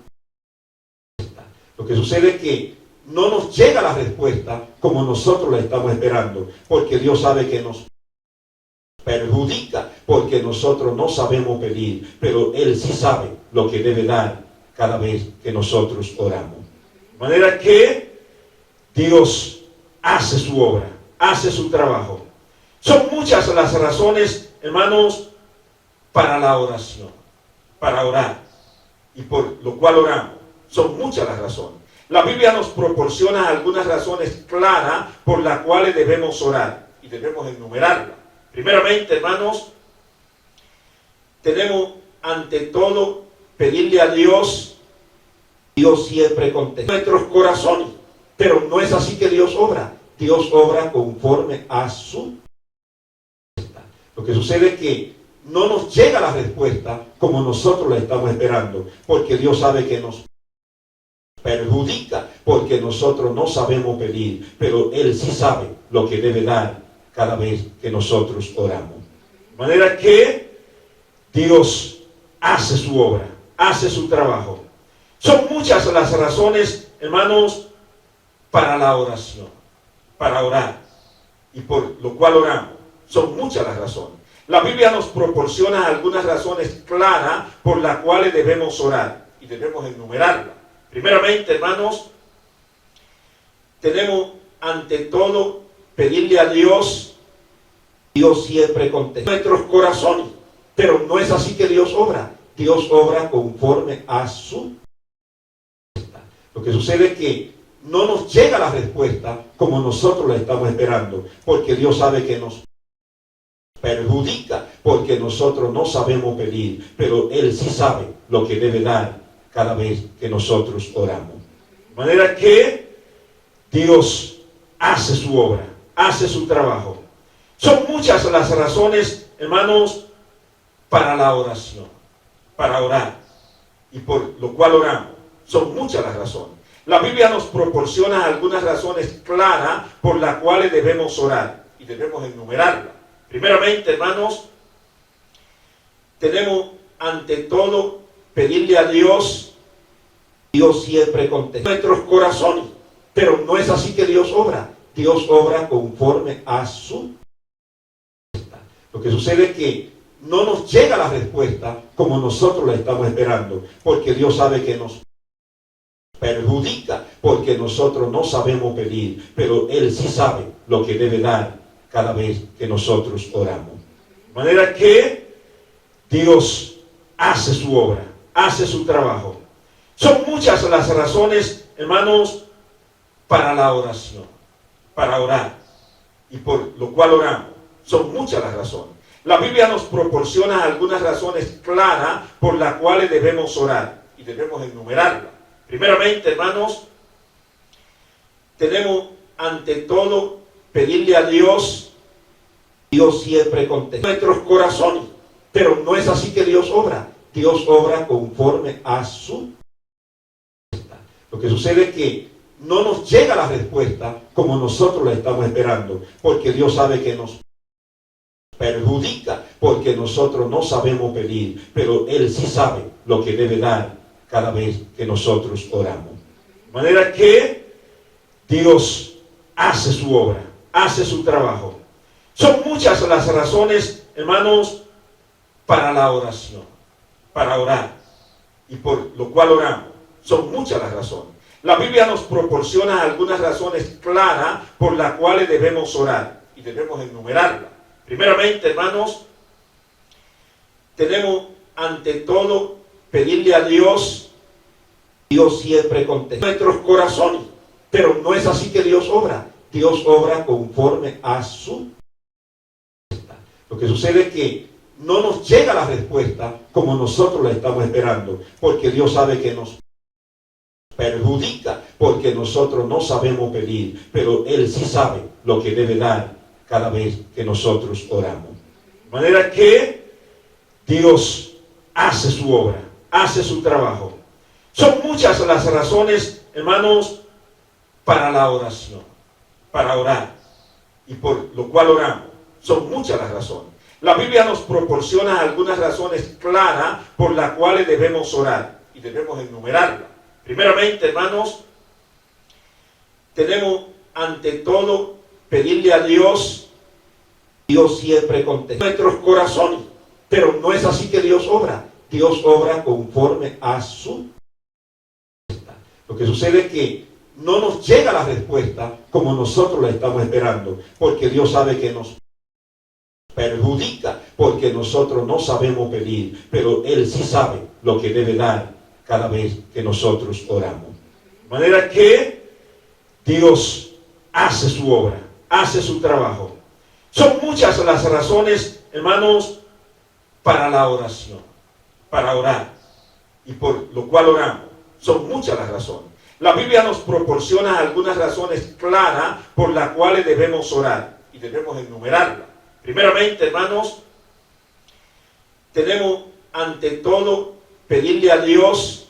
Lo que sucede es que no nos llega la respuesta como nosotros la estamos esperando, porque Dios sabe que nos perjudica, porque nosotros no sabemos pedir, pero Él sí sabe lo que debe dar cada vez que nosotros oramos. De manera que Dios hace su obra, hace su trabajo. Son muchas las razones, hermanos, para la oración, para orar, y por lo cual oramos. Son muchas las razones. La Biblia nos proporciona algunas razones claras por las cuales debemos orar, y debemos enumerarlas. Primeramente, hermanos, tenemos ante todo pedirle a Dios. Dios siempre contesta nuestros corazones, pero no es así que Dios obra. Dios obra conforme a su. Lo que sucede es que no nos llega la respuesta como nosotros la estamos esperando, porque Dios sabe que nos perjudica, porque nosotros no sabemos pedir, pero Él sí sabe lo que debe dar cada vez que nosotros oramos. De manera que Dios hace su obra, hace su trabajo. Son muchas las razones, hermanos, para la oración, para orar, y por lo cual oramos. Son muchas las razones. La Biblia nos proporciona algunas razones claras por las cuales debemos orar, y debemos enumerarlas. Primeramente, hermanos, tenemos ante todo pedirle a Dios. Dios siempre contesta nuestros corazones, pero no es así que Dios obra. Dios obra conforme a su. Lo que sucede es que no nos llega la respuesta como nosotros la estamos esperando, porque Dios sabe que nos perjudica, porque nosotros no sabemos pedir, pero Él sí sabe lo que debe dar cada vez que nosotros oramos. De manera que Dios hace su obra, hace su trabajo. Son muchas las razones, hermanos, para la oración, para orar, y por lo cual oramos.
Son muchas las razones. La Biblia nos proporciona algunas razones claras por las cuales debemos orar y debemos enumerarlas. Primeramente, hermanos, tenemos ante todo pedirle a Dios. Dios siempre contesta nuestros corazones, pero no es así que Dios obra. Dios obra conforme a su. Lo que sucede es que no nos llega la respuesta como nosotros la estamos esperando, porque Dios sabe que nos perjudica, porque nosotros no sabemos pedir, pero Él sí sabe lo que debe dar cada vez que nosotros oramos. De manera que Dios hace su obra, hace su trabajo. Son muchas las razones, hermanos, para la oración, para orar, y por lo cual oramos. Son muchas las razones. La Biblia nos proporciona algunas razones claras por las cuales debemos orar y debemos enumerarlas. Primeramente, hermanos, tenemos ante todo pedirle a Dios. Dios siempre contesta nuestros corazones, pero no es así que Dios obra. Dios obra conforme a su. Lo que sucede es que no nos llega la respuesta como nosotros la estamos esperando, porque Dios sabe que nos perjudica, porque nosotros no sabemos pedir, pero Él sí sabe lo que debe dar cada vez que nosotros oramos. De manera que Dios hace su obra, hace su trabajo. Son muchas las razones, hermanos, para la oración, para orar, y por lo cual oramos. Son muchas las razones. La Biblia nos proporciona algunas razones claras por las cuales debemos orar y debemos enumerarlas. Primeramente, hermanos, tenemos ante todo pedirle a Dios. Dios siempre contesta nuestros corazones, pero no es así que Dios obra. Dios obra conforme a su. Lo que sucede es que no nos llega la respuesta como nosotros la estamos esperando, porque Dios sabe que nos perjudica, porque nosotros no sabemos pedir, pero Él sí sabe lo que debe dar cada vez que nosotros oramos. De manera que Dios hace su obra, hace su trabajo. Son muchas las razones, hermanos, para la oración, para orar, y por lo cual oramos. Son muchas las razones. La Biblia nos proporciona algunas razones claras por las cuales debemos orar y debemos enumerarlas. Primeramente, hermanos, tenemos ante todo pedirle a Dios. Dios siempre contesta nuestros corazones, pero no es así que Dios obra. Dios obra conforme a su. Lo que sucede es que no nos llega la respuesta como nosotros la estamos esperando, porque Dios sabe que nos perjudica, porque nosotros no sabemos pedir, pero Él sí sabe lo que debe dar cada vez que nosotros oramos. De manera que Dios hace su obra, hace su trabajo. Son muchas las razones, hermanos, para la oración, para orar, y por lo cual oramos. Son muchas las razones. La Biblia nos proporciona algunas razones claras por las cuales debemos orar y debemos enumerarlas. Primeramente, hermanos, tenemos ante todo pedirle a Dios.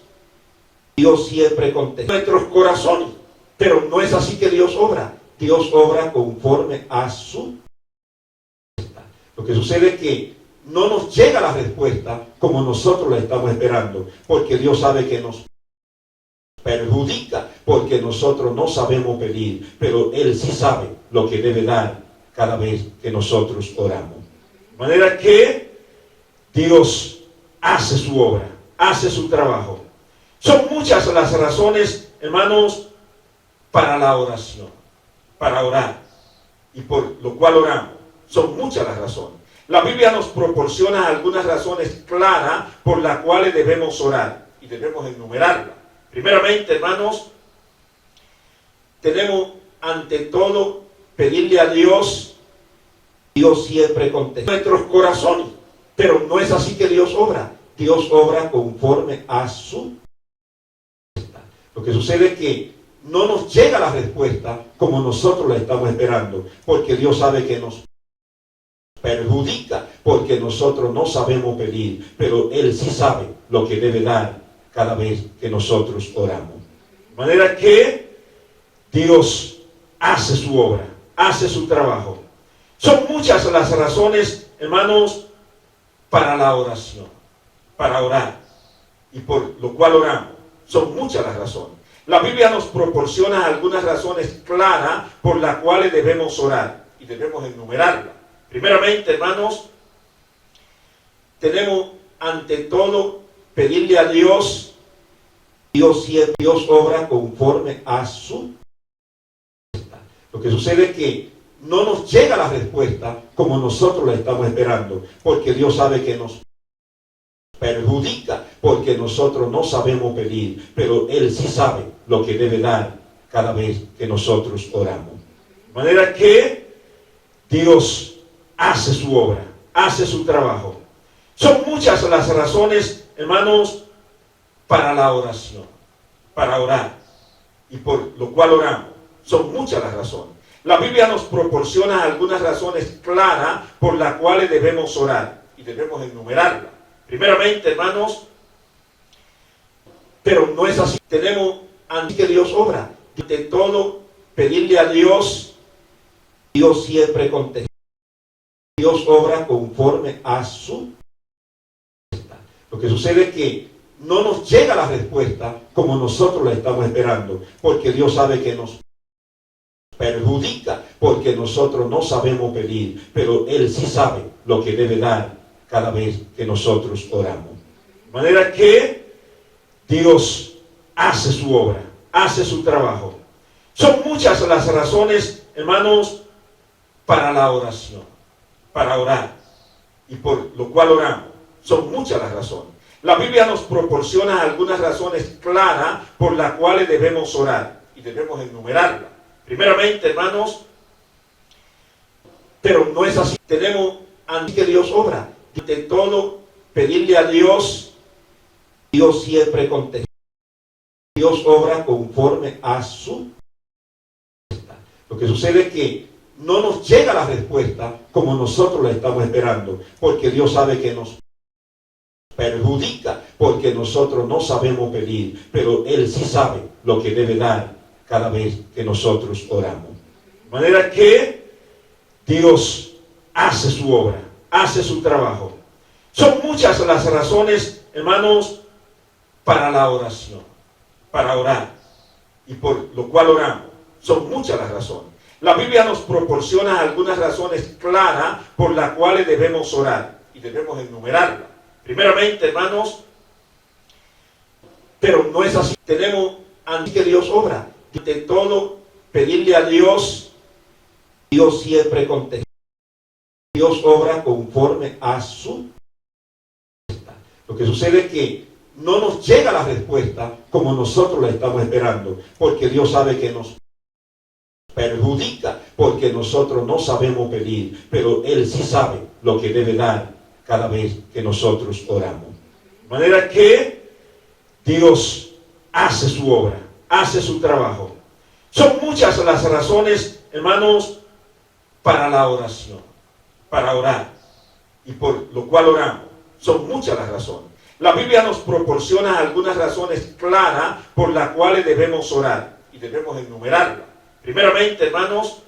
Dios siempre contesta nuestros corazones, pero no es así que Dios obra. Dios obra conforme a su. Lo que sucede es que no nos llega la respuesta como nosotros la estamos esperando, porque Dios sabe que nos perjudica, porque nosotros no sabemos pedir, pero Él sí sabe lo que debe dar cada vez que nosotros oramos. De manera que Dios hace su obra, hace su trabajo. Son muchas las razones, hermanos, para la oración, para orar, y por lo cual oramos. Son muchas las razones. La Biblia nos proporciona algunas razones claras por las cuales debemos orar y debemos enumerarlas. Primeramente, hermanos, tenemos ante todo pedirle a Dios. Dios siempre contesta nuestros corazones, pero no es así que Dios obra. Dios obra conforme a su. Lo que sucede es que no nos llega la respuesta como nosotros la estamos esperando, porque Dios sabe que nos perjudica, porque nosotros no sabemos pedir, pero Él sí sabe lo que debe dar cada vez que nosotros oramos. De manera que Dios hace su obra, hace su trabajo. Son muchas las razones, hermanos, para la oración, para orar, y por lo cual oramos. Son muchas las razones. La Biblia nos proporciona algunas razones claras por las cuales debemos orar, y debemos enumerarlas. Primeramente, hermanos, tenemos ante todo pedirle a Dios. Dios obra conforme a su. Lo que sucede es que no nos llega la respuesta como nosotros la estamos esperando, porque Dios sabe que nos perjudica, porque nosotros no sabemos pedir, pero Él sí sabe lo que debe dar cada vez que nosotros oramos. De manera que Dios hace su obra, hace su trabajo. Son muchas las razones, hermanos, para la oración, para orar, y por lo cual oramos. Son muchas las razones. La Biblia nos proporciona algunas razones claras por las cuales debemos orar, y debemos enumerarlas. Primeramente, hermanos, pero no es así. Tenemos ante que Dios obra. Ante todo, pedirle a Dios. Dios siempre contesta. Dios obra conforme a su. Lo que sucede es que no nos llega la respuesta como nosotros la estamos esperando, porque Dios sabe que nos perjudica, porque nosotros no sabemos pedir, pero Él sí sabe lo que debe dar cada vez que nosotros oramos. De manera que Dios hace su obra, hace su trabajo. Son muchas las razones, hermanos, para la oración, para orar, y por lo cual oramos. Son muchas las razones. La Biblia nos proporciona algunas razones claras por las cuales debemos orar, y debemos enumerarlas. Primeramente, hermanos, pero no es así. Tenemos ante que Dios obra. Ante todo, pedirle a Dios. Dios siempre contesta. Dios obra conforme a su. Lo que sucede es que no nos llega la respuesta como nosotros la estamos esperando, porque Dios sabe que nos perjudica, porque nosotros no sabemos pedir, pero Él sí sabe lo que debe dar cada vez que nosotros oramos. De manera que Dios hace su obra, hace su trabajo. Son muchas las razones, hermanos, para la oración, para orar, y por lo cual oramos. Son muchas las razones. La Biblia nos proporciona algunas razones claras por las cuales debemos orar, y debemos enumerarlas. Primeramente, hermanos, pero no es así. Tenemos ante que Dios obra. Ante todo, pedirle a Dios. Dios siempre contesta. Dios obra conforme a su. Lo que sucede es que no nos llega la respuesta como nosotros la estamos esperando, porque Dios sabe que nos perjudica, porque nosotros no sabemos pedir, pero Él sí sabe lo que debe dar cada vez que nosotros oramos. De manera que Dios hace su obra, hace su trabajo. Son muchas las razones, hermanos, para la oración, para orar, y por lo cual oramos. Son muchas las razones. La Biblia nos proporciona algunas razones claras por las cuales debemos orar, y debemos enumerarlas. Primeramente, hermanos,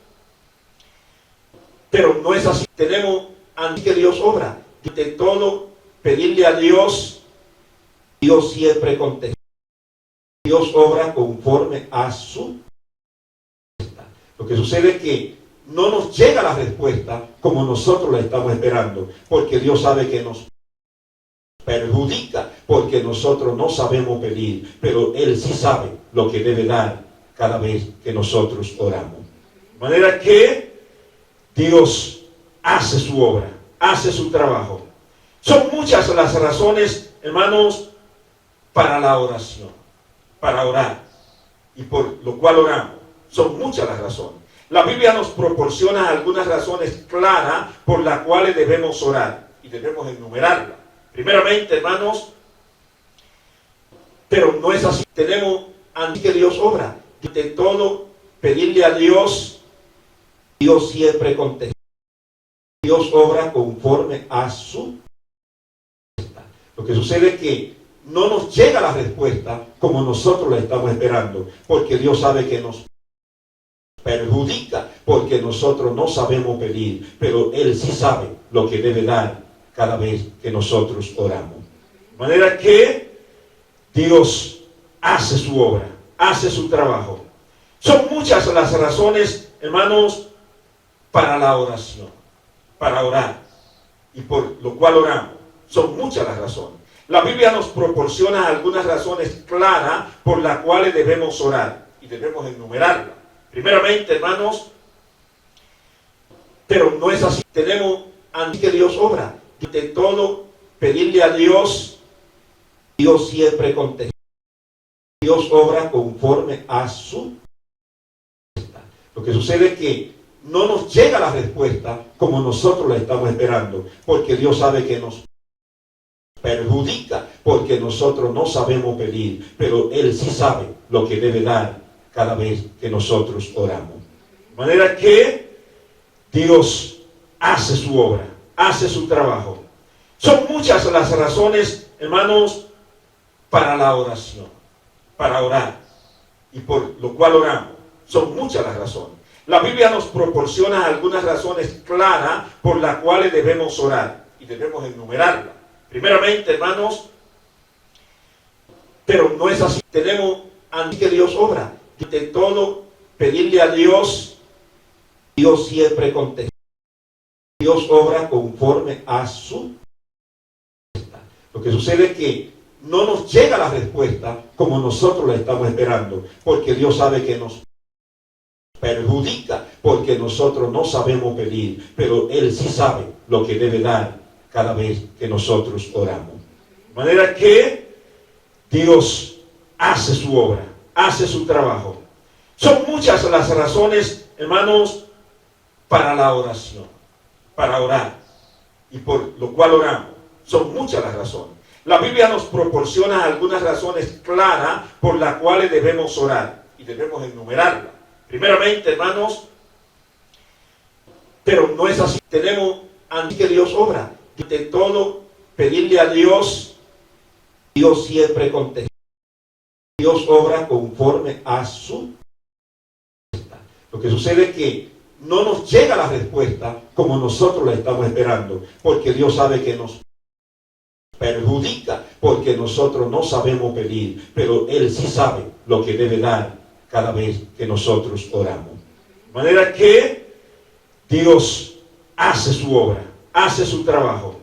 pero no es así. Tenemos ante que Dios obra. Ante todo, pedirle a Dios. Dios siempre contesta. Dios obra conforme a su. Lo que sucede es que no nos llega la respuesta como nosotros la estamos esperando, porque Dios sabe que nos perjudica, porque nosotros no sabemos pedir, pero Él sí sabe lo que debe dar cada vez que nosotros oramos. De manera que Dios hace su obra, hace su trabajo. Son muchas las razones, hermanos, para la oración, para orar, y por lo cual oramos. Son muchas las razones. La Biblia nos proporciona algunas razones claras por las cuales debemos orar, y debemos enumerarlas. Primeramente, hermanos, pero no es así. Tenemos ante que Dios obra. Ante todo, pedirle a Dios. Dios siempre contesta. Dios obra conforme a su. Lo que sucede es que no nos llega la respuesta como nosotros la estamos esperando, porque Dios sabe que nos perjudica, porque nosotros no sabemos pedir, pero Él sí sabe lo que debe dar cada vez que nosotros oramos. De manera que Dios hace su obra, hace su trabajo. Son muchas las razones, hermanos, para la oración, para orar, y por lo cual oramos. Son muchas las razones. La Biblia nos proporciona algunas razones claras por las cuales debemos orar, y debemos enumerarlas. Primeramente, hermanos, pero no es así. Tenemos antes que Dios obra. De todo, pedirle a Dios, Dios siempre contesta. Dios obra conforme a su respuesta. Lo que sucede es que no nos llega la respuesta como nosotros la estamos esperando, porque Dios sabe que nos perjudica, porque nosotros no sabemos pedir, pero Él sí sabe lo que debe dar cada vez que nosotros oramos. De manera que Dios hace su obra, hace su trabajo. Son muchas las razones, hermanos, para la oración, para orar, y por lo cual oramos. Son muchas las razones. La Biblia nos proporciona algunas razones claras por las cuales debemos orar, y debemos enumerarlas. Primeramente, hermanos, pero no es así. Tenemos antes que Dios obra. De todo, pedirle a Dios, Dios siempre contesta. Dios obra conforme a su respuesta. Lo que sucede es que no nos llega la respuesta como nosotros la estamos esperando, porque Dios sabe que nos perjudica, porque nosotros no sabemos pedir, pero Él sí sabe lo que debe dar cada vez que nosotros oramos. De manera que Dios hace su obra, hace su trabajo. Son muchas las razones, hermanos, para la oración, para orar, y por lo cual oramos. Son muchas las razones. La Biblia nos proporciona algunas razones claras por las cuales debemos orar, y debemos enumerarlas. Primeramente, hermanos, pero no es así. Tenemos antes que Dios obra. De todo, pedirle a Dios, Dios siempre contesta. Dios obra conforme a su respuesta. Lo que sucede es que no nos llega la respuesta como nosotros la estamos esperando, porque Dios sabe que nos perjudica, porque nosotros no sabemos pedir, pero Él sí sabe lo que debe dar cada vez que nosotros oramos. De manera que Dios hace su obra, hace su trabajo.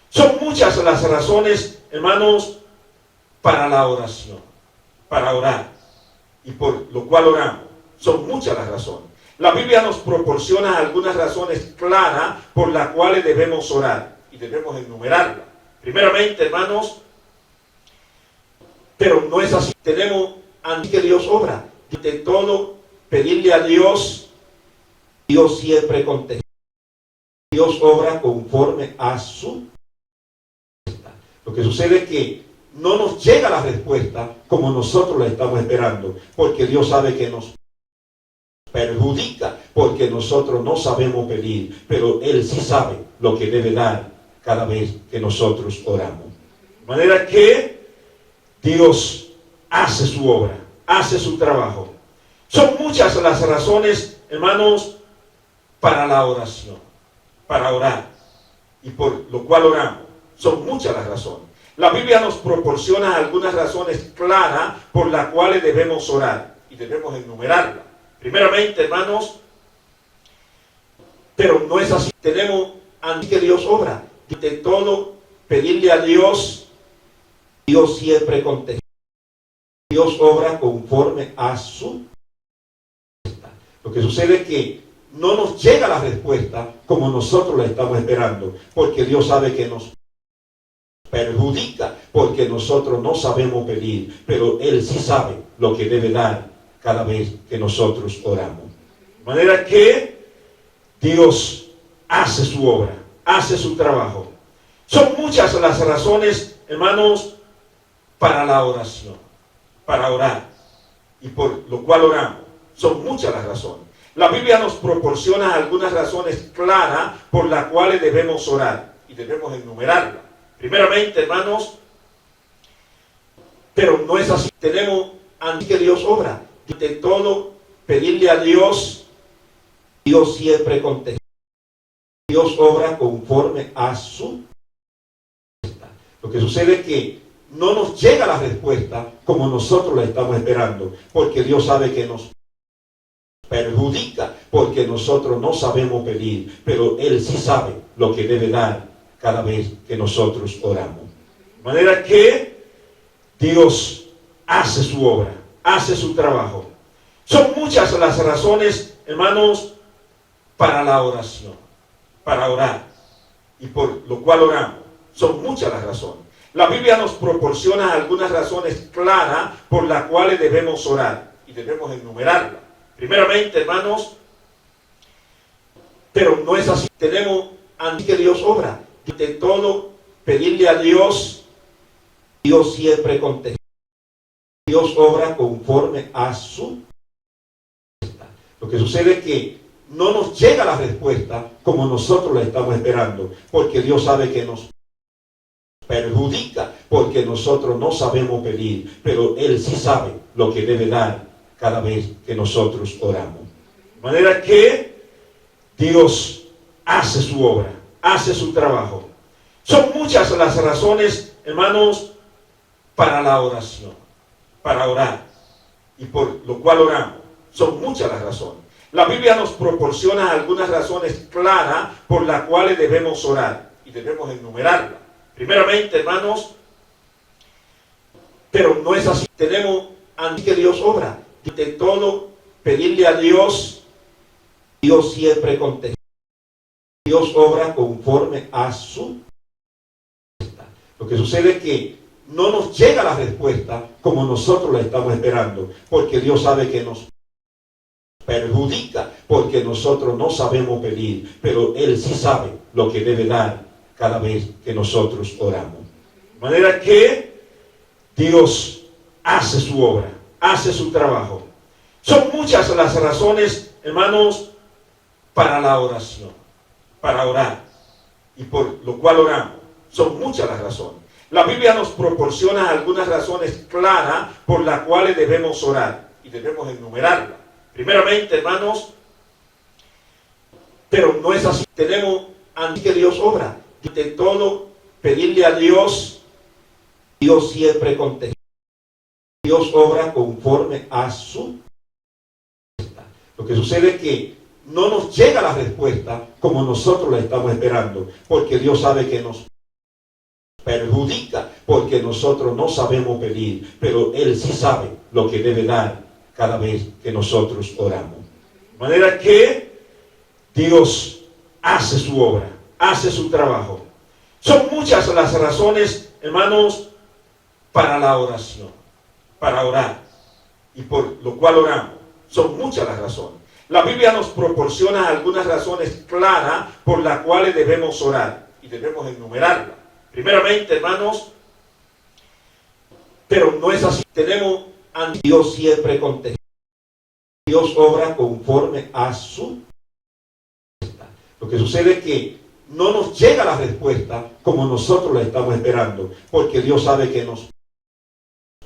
Son muchas las razones, hermanos, para la oración, para orar, y por lo cual oramos. Son muchas las razones. La Biblia nos proporciona algunas razones claras por las cuales debemos orar, y debemos enumerarlas. Primeramente, hermanos, pero no es así. Tenemos antes que Dios obra. De todo, pedirle a Dios, Dios siempre contesta. Dios obra conforme a su respuesta. Lo que sucede es que no nos llega la respuesta como nosotros la estamos esperando, porque Dios sabe que nos perjudica, porque nosotros no sabemos pedir, pero Él sí sabe lo que debe dar cada vez que nosotros oramos. De manera que Dios hace su obra, hace su trabajo. Son muchas las razones, hermanos, para la oración, para orar, y por lo cual oramos. Son muchas las razones. La Biblia nos proporciona algunas razones claras por las cuales debemos orar, y debemos enumerarlas. Primeramente, hermanos, pero no es así. Tenemos antes que Dios obra. De todo, pedirle a Dios, Dios siempre contesta. Dios obra conforme a su respuesta. Lo que sucede es que no nos llega la respuesta como nosotros la estamos esperando, porque Dios sabe que nos perjudica, porque nosotros no sabemos pedir, pero Él sí sabe lo que debe dar cada vez que nosotros oramos. De manera que Dios hace su obra, hace su trabajo. Son muchas las razones, hermanos, para la oración, para orar, y por lo cual oramos. Son muchas las razones. La Biblia nos proporciona algunas razones claras por las cuales debemos orar, y debemos enumerarlas. Primeramente, hermanos, Pero no es así. Tenemos ante que Dios obra. De todo, pedirle a Dios, Dios siempre contesta. Dios obra conforme a su respuesta. Lo que sucede es que no nos llega la respuesta como nosotros la estamos esperando, porque Dios sabe que nos perjudica, porque nosotros no sabemos pedir, pero Él sí sabe lo que debe dar cada vez que nosotros oramos. De manera que Dios hace su obra, hace su trabajo. Son muchas las razones, hermanos, para la oración, para orar, y por lo cual oramos. Son muchas las razones. La Biblia nos proporciona algunas razones claras por las cuales debemos orar, y debemos enumerarlas. Primeramente, hermanos, pero no es así. Tenemos ante que Dios obra. De todo, pedirle a Dios, Dios siempre contesta. Dios obra conforme a su respuesta. Lo que sucede es que no nos llega la respuesta como nosotros la estamos esperando, porque Dios sabe que nos perjudica, porque nosotros no sabemos pedir, pero Él sí sabe lo que debe dar cada vez que nosotros oramos. De manera que Dios hace su obra, hace su trabajo. Son muchas las razones, hermanos, para la oración, para orar, y por lo cual oramos. Son muchas las razones. La Biblia nos proporciona algunas razones claras por las cuales debemos orar, y debemos enumerarlas. Primeramente, hermanos, pero no es así. Tenemos ante que Dios obra. De todo, pedirle a Dios, Dios siempre contesta. Dios obra conforme a su respuesta. Lo que sucede es que no nos llega la respuesta como nosotros la estamos esperando, porque Dios sabe que nos perjudica, porque nosotros no sabemos pedir, pero Él sí sabe lo que debe dar cada vez que nosotros oramos. De manera que Dios hace su obra, hace su trabajo. Son muchas las razones, hermanos, para la oración, para orar, y por lo cual oramos. Son muchas las razones. La Biblia nos proporciona algunas razones claras por las cuales debemos orar, y debemos enumerarlas. Primeramente, hermanos, pero no es así. Tenemos ante que Dios obra. De todo, pedirle a Dios, Dios siempre contesta. Dios obra conforme a su respuesta. Lo que sucede es que no nos llega la respuesta como nosotros la estamos esperando, porque Dios sabe que nos perjudica, porque nosotros no sabemos pedir, pero Él sí sabe lo que debe dar cada vez que nosotros oramos. De manera que Dios hace su obra, hace su trabajo. Son muchas las razones, hermanos, para la oración, para orar, y por lo cual oramos. Son muchas las razones. La Biblia nos proporciona algunas razones claras por las cuales debemos orar, y debemos enumerarlas. Primeramente, hermanos, pero no es así. Tenemos ante Dios siempre contesta. Dios obra conforme a su respuesta. Lo que sucede es que no nos llega la respuesta como nosotros la estamos esperando, porque Dios sabe que nos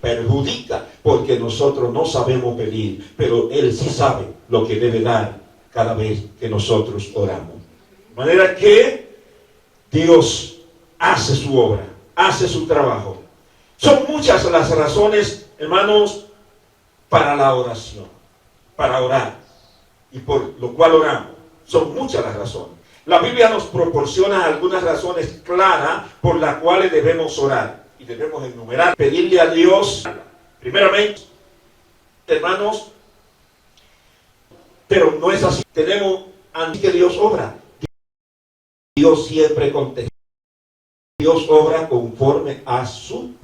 perjudica, porque nosotros no sabemos pedir, pero Él sí sabe lo que debe dar cada vez que nosotros oramos. De manera que Dios hace su obra, hace su trabajo. Son muchas las razones, hermanos, para la oración, para orar, y por lo cual oramos. Son muchas las razones. La Biblia nos proporciona algunas razones claras por las cuales debemos orar, y debemos enumerar. Pedirle a Dios, primeramente, hermanos, pero no es así. Tenemos ante que Dios obra. Dios siempre contesta. Dios obra conforme a su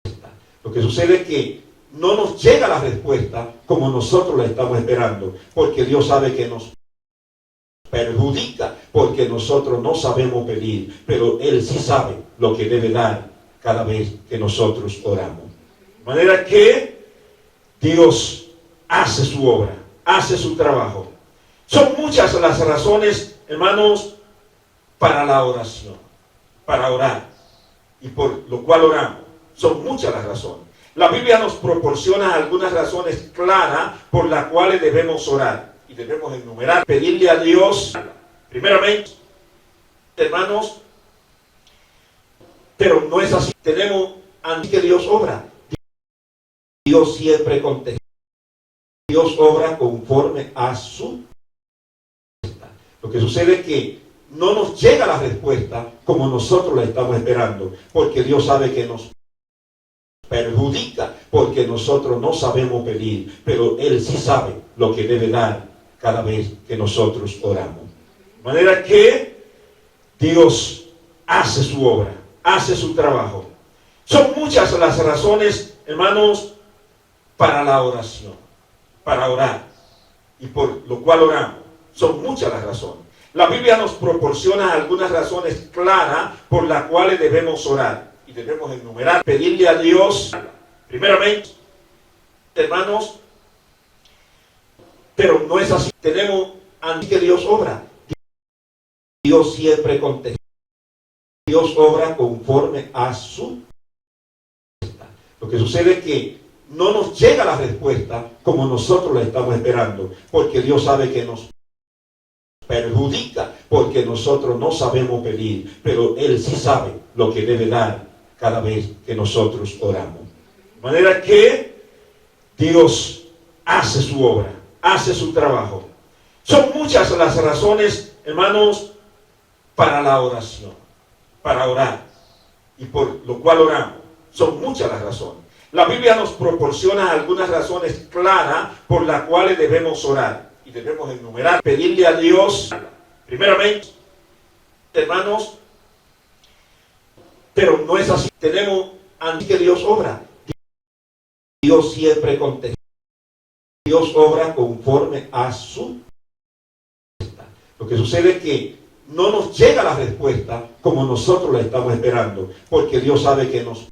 respuesta. Lo que sucede es que no nos llega la respuesta como nosotros la estamos esperando, porque Dios sabe que nos perjudica, porque nosotros no sabemos pedir, pero Él sí sabe lo que debe dar cada vez que nosotros oramos. De manera que Dios hace su obra, hace su trabajo. Son muchas las razones, hermanos, para la oración, para orar, y por lo cual oramos. Son muchas las razones. La Biblia nos proporciona algunas razones claras por las cuales debemos orar. Y debemos enumerar, pedirle a Dios, primeramente, hermanos, pero no es así. Tenemos antes que Dios obra. Dios siempre contesta. Dios obra conforme a su. Lo que sucede es que no nos llega la respuesta como nosotros la estamos esperando, porque Dios sabe que nos perjudica, porque nosotros no sabemos pedir, pero Él sí sabe lo que debe dar cada vez que nosotros oramos. De manera que Dios hace su obra, hace su trabajo. Son muchas las razones, hermanos, para la oración, para orar, y por lo cual oramos. Son muchas las razones. La Biblia nos proporciona algunas razones claras por las cuales debemos orar. Y debemos enumerar, pedirle a Dios, primeramente, hermanos, pero no es así. Tenemos antes que Dios obra. Dios siempre contesta. Dios obra conforme a su. Lo que sucede es que no nos llega la respuesta como nosotros la estamos esperando, porque Dios sabe que nos perjudica, porque nosotros no sabemos pedir, pero Él sí sabe lo que debe dar cada vez que nosotros oramos. De manera que Dios hace su obra, hace su trabajo. Son muchas las razones, hermanos, para la oración, para orar, y por lo cual oramos. Son muchas las razones. La Biblia nos proporciona algunas razones claras por las cuales debemos orar. Y debemos enumerar, pedirle a Dios, primeramente, hermanos, pero no es así. Tenemos antes que Dios obra. Dios siempre contesta. Dios obra conforme a su. Lo que sucede es que no nos llega la respuesta como nosotros la estamos esperando, porque Dios sabe que nos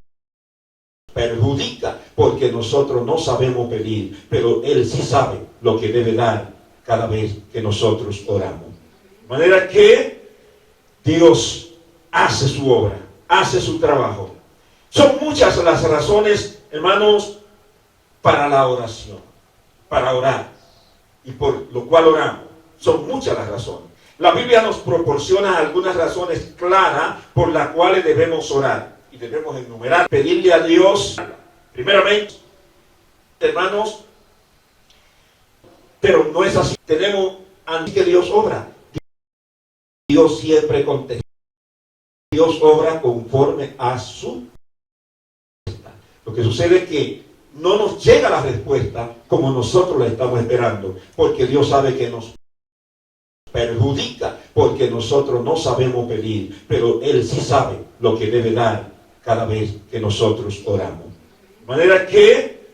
perjudica, porque nosotros no sabemos pedir, pero Él sí sabe lo que debe dar cada vez que nosotros oramos. De manera que Dios hace su obra, hace su trabajo. Son muchas las razones, hermanos, para la oración, para orar, y por lo cual oramos. Son muchas las razones. La Biblia nos proporciona algunas razones claras por las cuales debemos orar. Y debemos enumerar, pedirle a Dios, primeramente, hermanos, pero no es así. Tenemos antes que Dios obra. Dios siempre contesta. Dios obra conforme a su. Lo que sucede es que no nos llega la respuesta como nosotros la estamos esperando, porque Dios sabe que nos perjudica, porque nosotros no sabemos pedir, pero Él sí sabe lo que debe dar cada vez que nosotros oramos. De manera que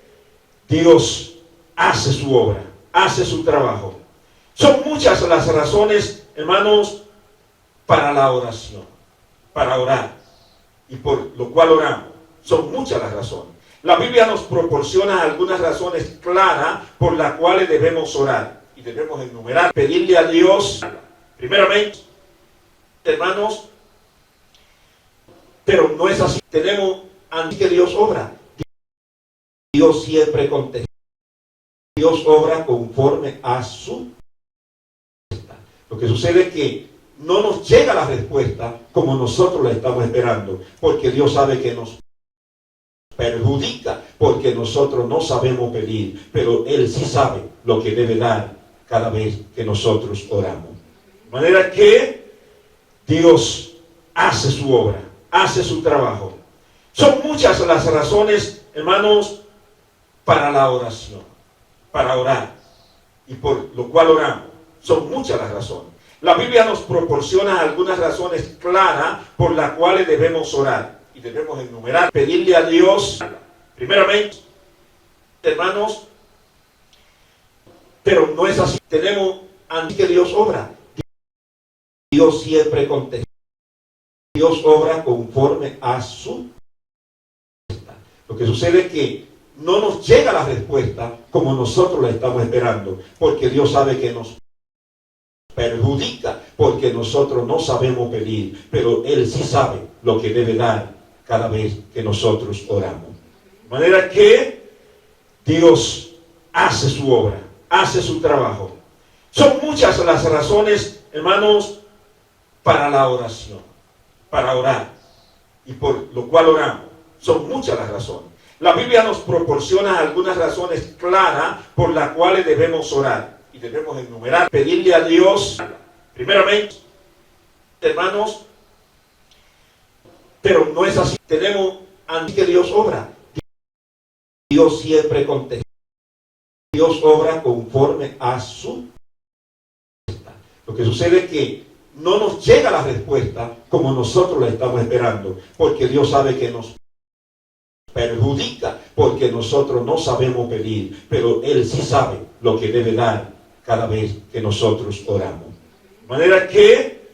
Dios hace su obra, hace su trabajo. Son muchas las razones, hermanos, para la oración, para orar, y por lo cual oramos. Son muchas las razones. La Biblia nos proporciona algunas razones claras por las cuales debemos orar. Y debemos enumerar, pedirle a Dios, primeramente, hermanos, pero no es así. Tenemos antes que Dios obra. Dios siempre contesta. Dios obra conforme a su. Lo que sucede es que no nos llega la respuesta como nosotros la estamos esperando, porque Dios sabe que nos perjudica, porque nosotros no sabemos pedir, pero Él sí sabe lo que debe dar cada vez que nosotros oramos. De manera que Dios hace su obra, hace su trabajo. Son muchas las razones, hermanos, para la oración, para orar, y por lo cual oramos. Son muchas las razones. La Biblia nos proporciona algunas razones claras por las cuales debemos orar. Y debemos enumerar, pedirle a Dios, primeramente, hermanos, pero no es así. Tenemos antes que Dios obra. Dios siempre contesta. Dios obra conforme a su. Lo que sucede es que no nos llega la respuesta como nosotros la estamos esperando, porque Dios sabe que nos perjudica, porque nosotros no sabemos pedir, pero Él sí sabe lo que debe dar cada vez que nosotros oramos. De manera que Dios hace su obra, hace su trabajo. Son muchas las razones, hermanos, para la oración, para orar, y por lo cual oramos. Son muchas las razones. La Biblia nos proporciona algunas razones claras por las cuales debemos orar, y debemos enumerar, pedirle a Dios, primeramente, hermanos, pero no es así. Tenemos antes que Dios obra. Dios siempre contesta. Dios obra conforme a su respuesta. Lo que sucede es que no nos llega la respuesta como nosotros la estamos esperando, porque Dios sabe que nos perjudica, porque nosotros no sabemos pedir, pero Él sí sabe lo que debe dar cada vez que nosotros oramos. De manera que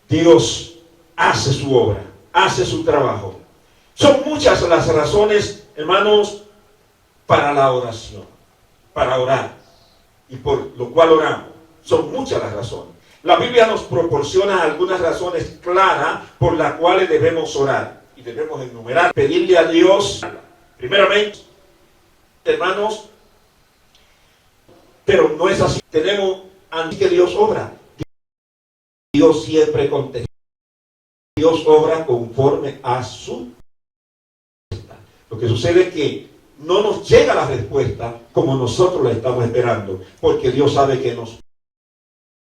Dios hace su obra, hace su trabajo. Son muchas las razones, hermanos, para la oración, para orar, y por lo cual oramos. Son muchas las razones. La Biblia nos proporciona algunas razones claras por las cuales debemos orar, y debemos enumerar, pedirle a Dios, primeramente, hermanos, pero no es así. Tenemos antes que Dios obra. Dios siempre contesta. Dios obra conforme a su respuesta. Lo que sucede es que no nos llega la respuesta como nosotros la estamos esperando, porque Dios sabe que nos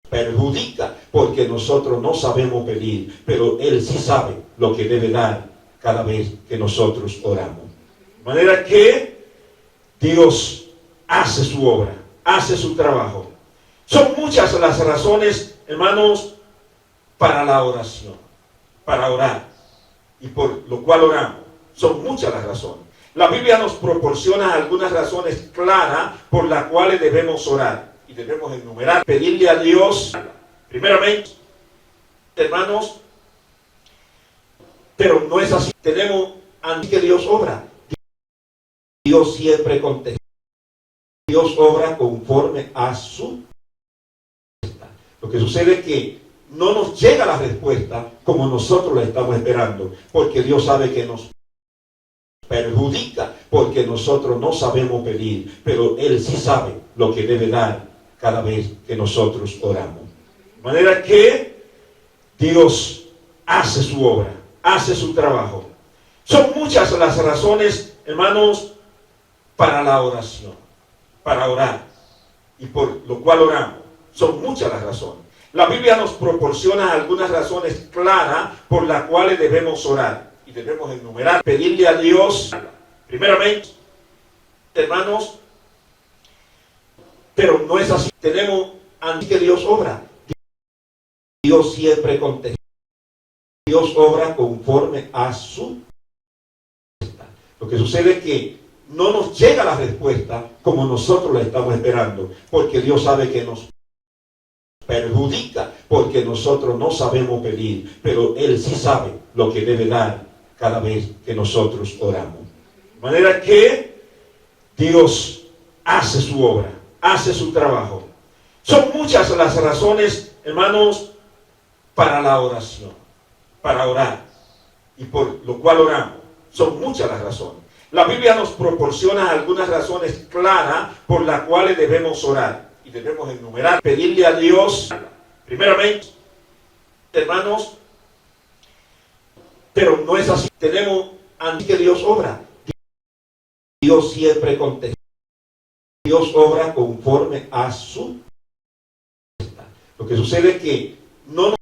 perjudica, porque nosotros no sabemos pedir, pero Él sí sabe lo que debe dar cada vez que nosotros oramos. De manera que Dios hace su obra, hace su trabajo. Son muchas las razones, hermanos, para la oración, para orar, y por lo cual oramos. Son muchas las razones. La Biblia nos proporciona algunas razones claras por las cuales debemos orar, y debemos enumerar, pedirle a Dios, primeramente, hermanos, pero no es así. Tenemos antes que Dios obra. Dios siempre contesta. Dios obra conforme a su respuesta. Lo que sucede es que no nos llega la respuesta como nosotros la estamos esperando, porque Dios sabe que nos perjudica, porque nosotros no sabemos pedir, pero Él sí sabe lo que debe dar cada vez que nosotros oramos. De manera que Dios hace su obra, hace su trabajo. Son muchas las razones, hermanos, para la oración, para orar, y por lo cual oramos. Son muchas las razones. La Biblia nos proporciona algunas razones claras por las cuales debemos orar, y debemos enumerar, pedirle a Dios, primeramente, hermanos, pero no es así. Tenemos antes que Dios obra. Dios siempre contesta. Dios obra conforme a su respuesta. Lo que sucede es que no nos llega la respuesta como nosotros la estamos esperando, porque Dios sabe que nos perjudica, porque nosotros no sabemos pedir, pero Él sí sabe lo que debe dar cada vez que nosotros oramos. De manera que Dios hace su obra, hace su trabajo. Son muchas las razones, hermanos, para la oración, para orar, y por lo cual oramos. Son muchas las razones. La Biblia nos proporciona algunas razones claras por las cuales debemos orar, y debemos enumerar, pedirle a Dios, primeramente, hermanos, pero no es así. Tenemos antes que Dios obra. Dios siempre contesta. Dios obra conforme a su respuesta. Lo que sucede es que no nos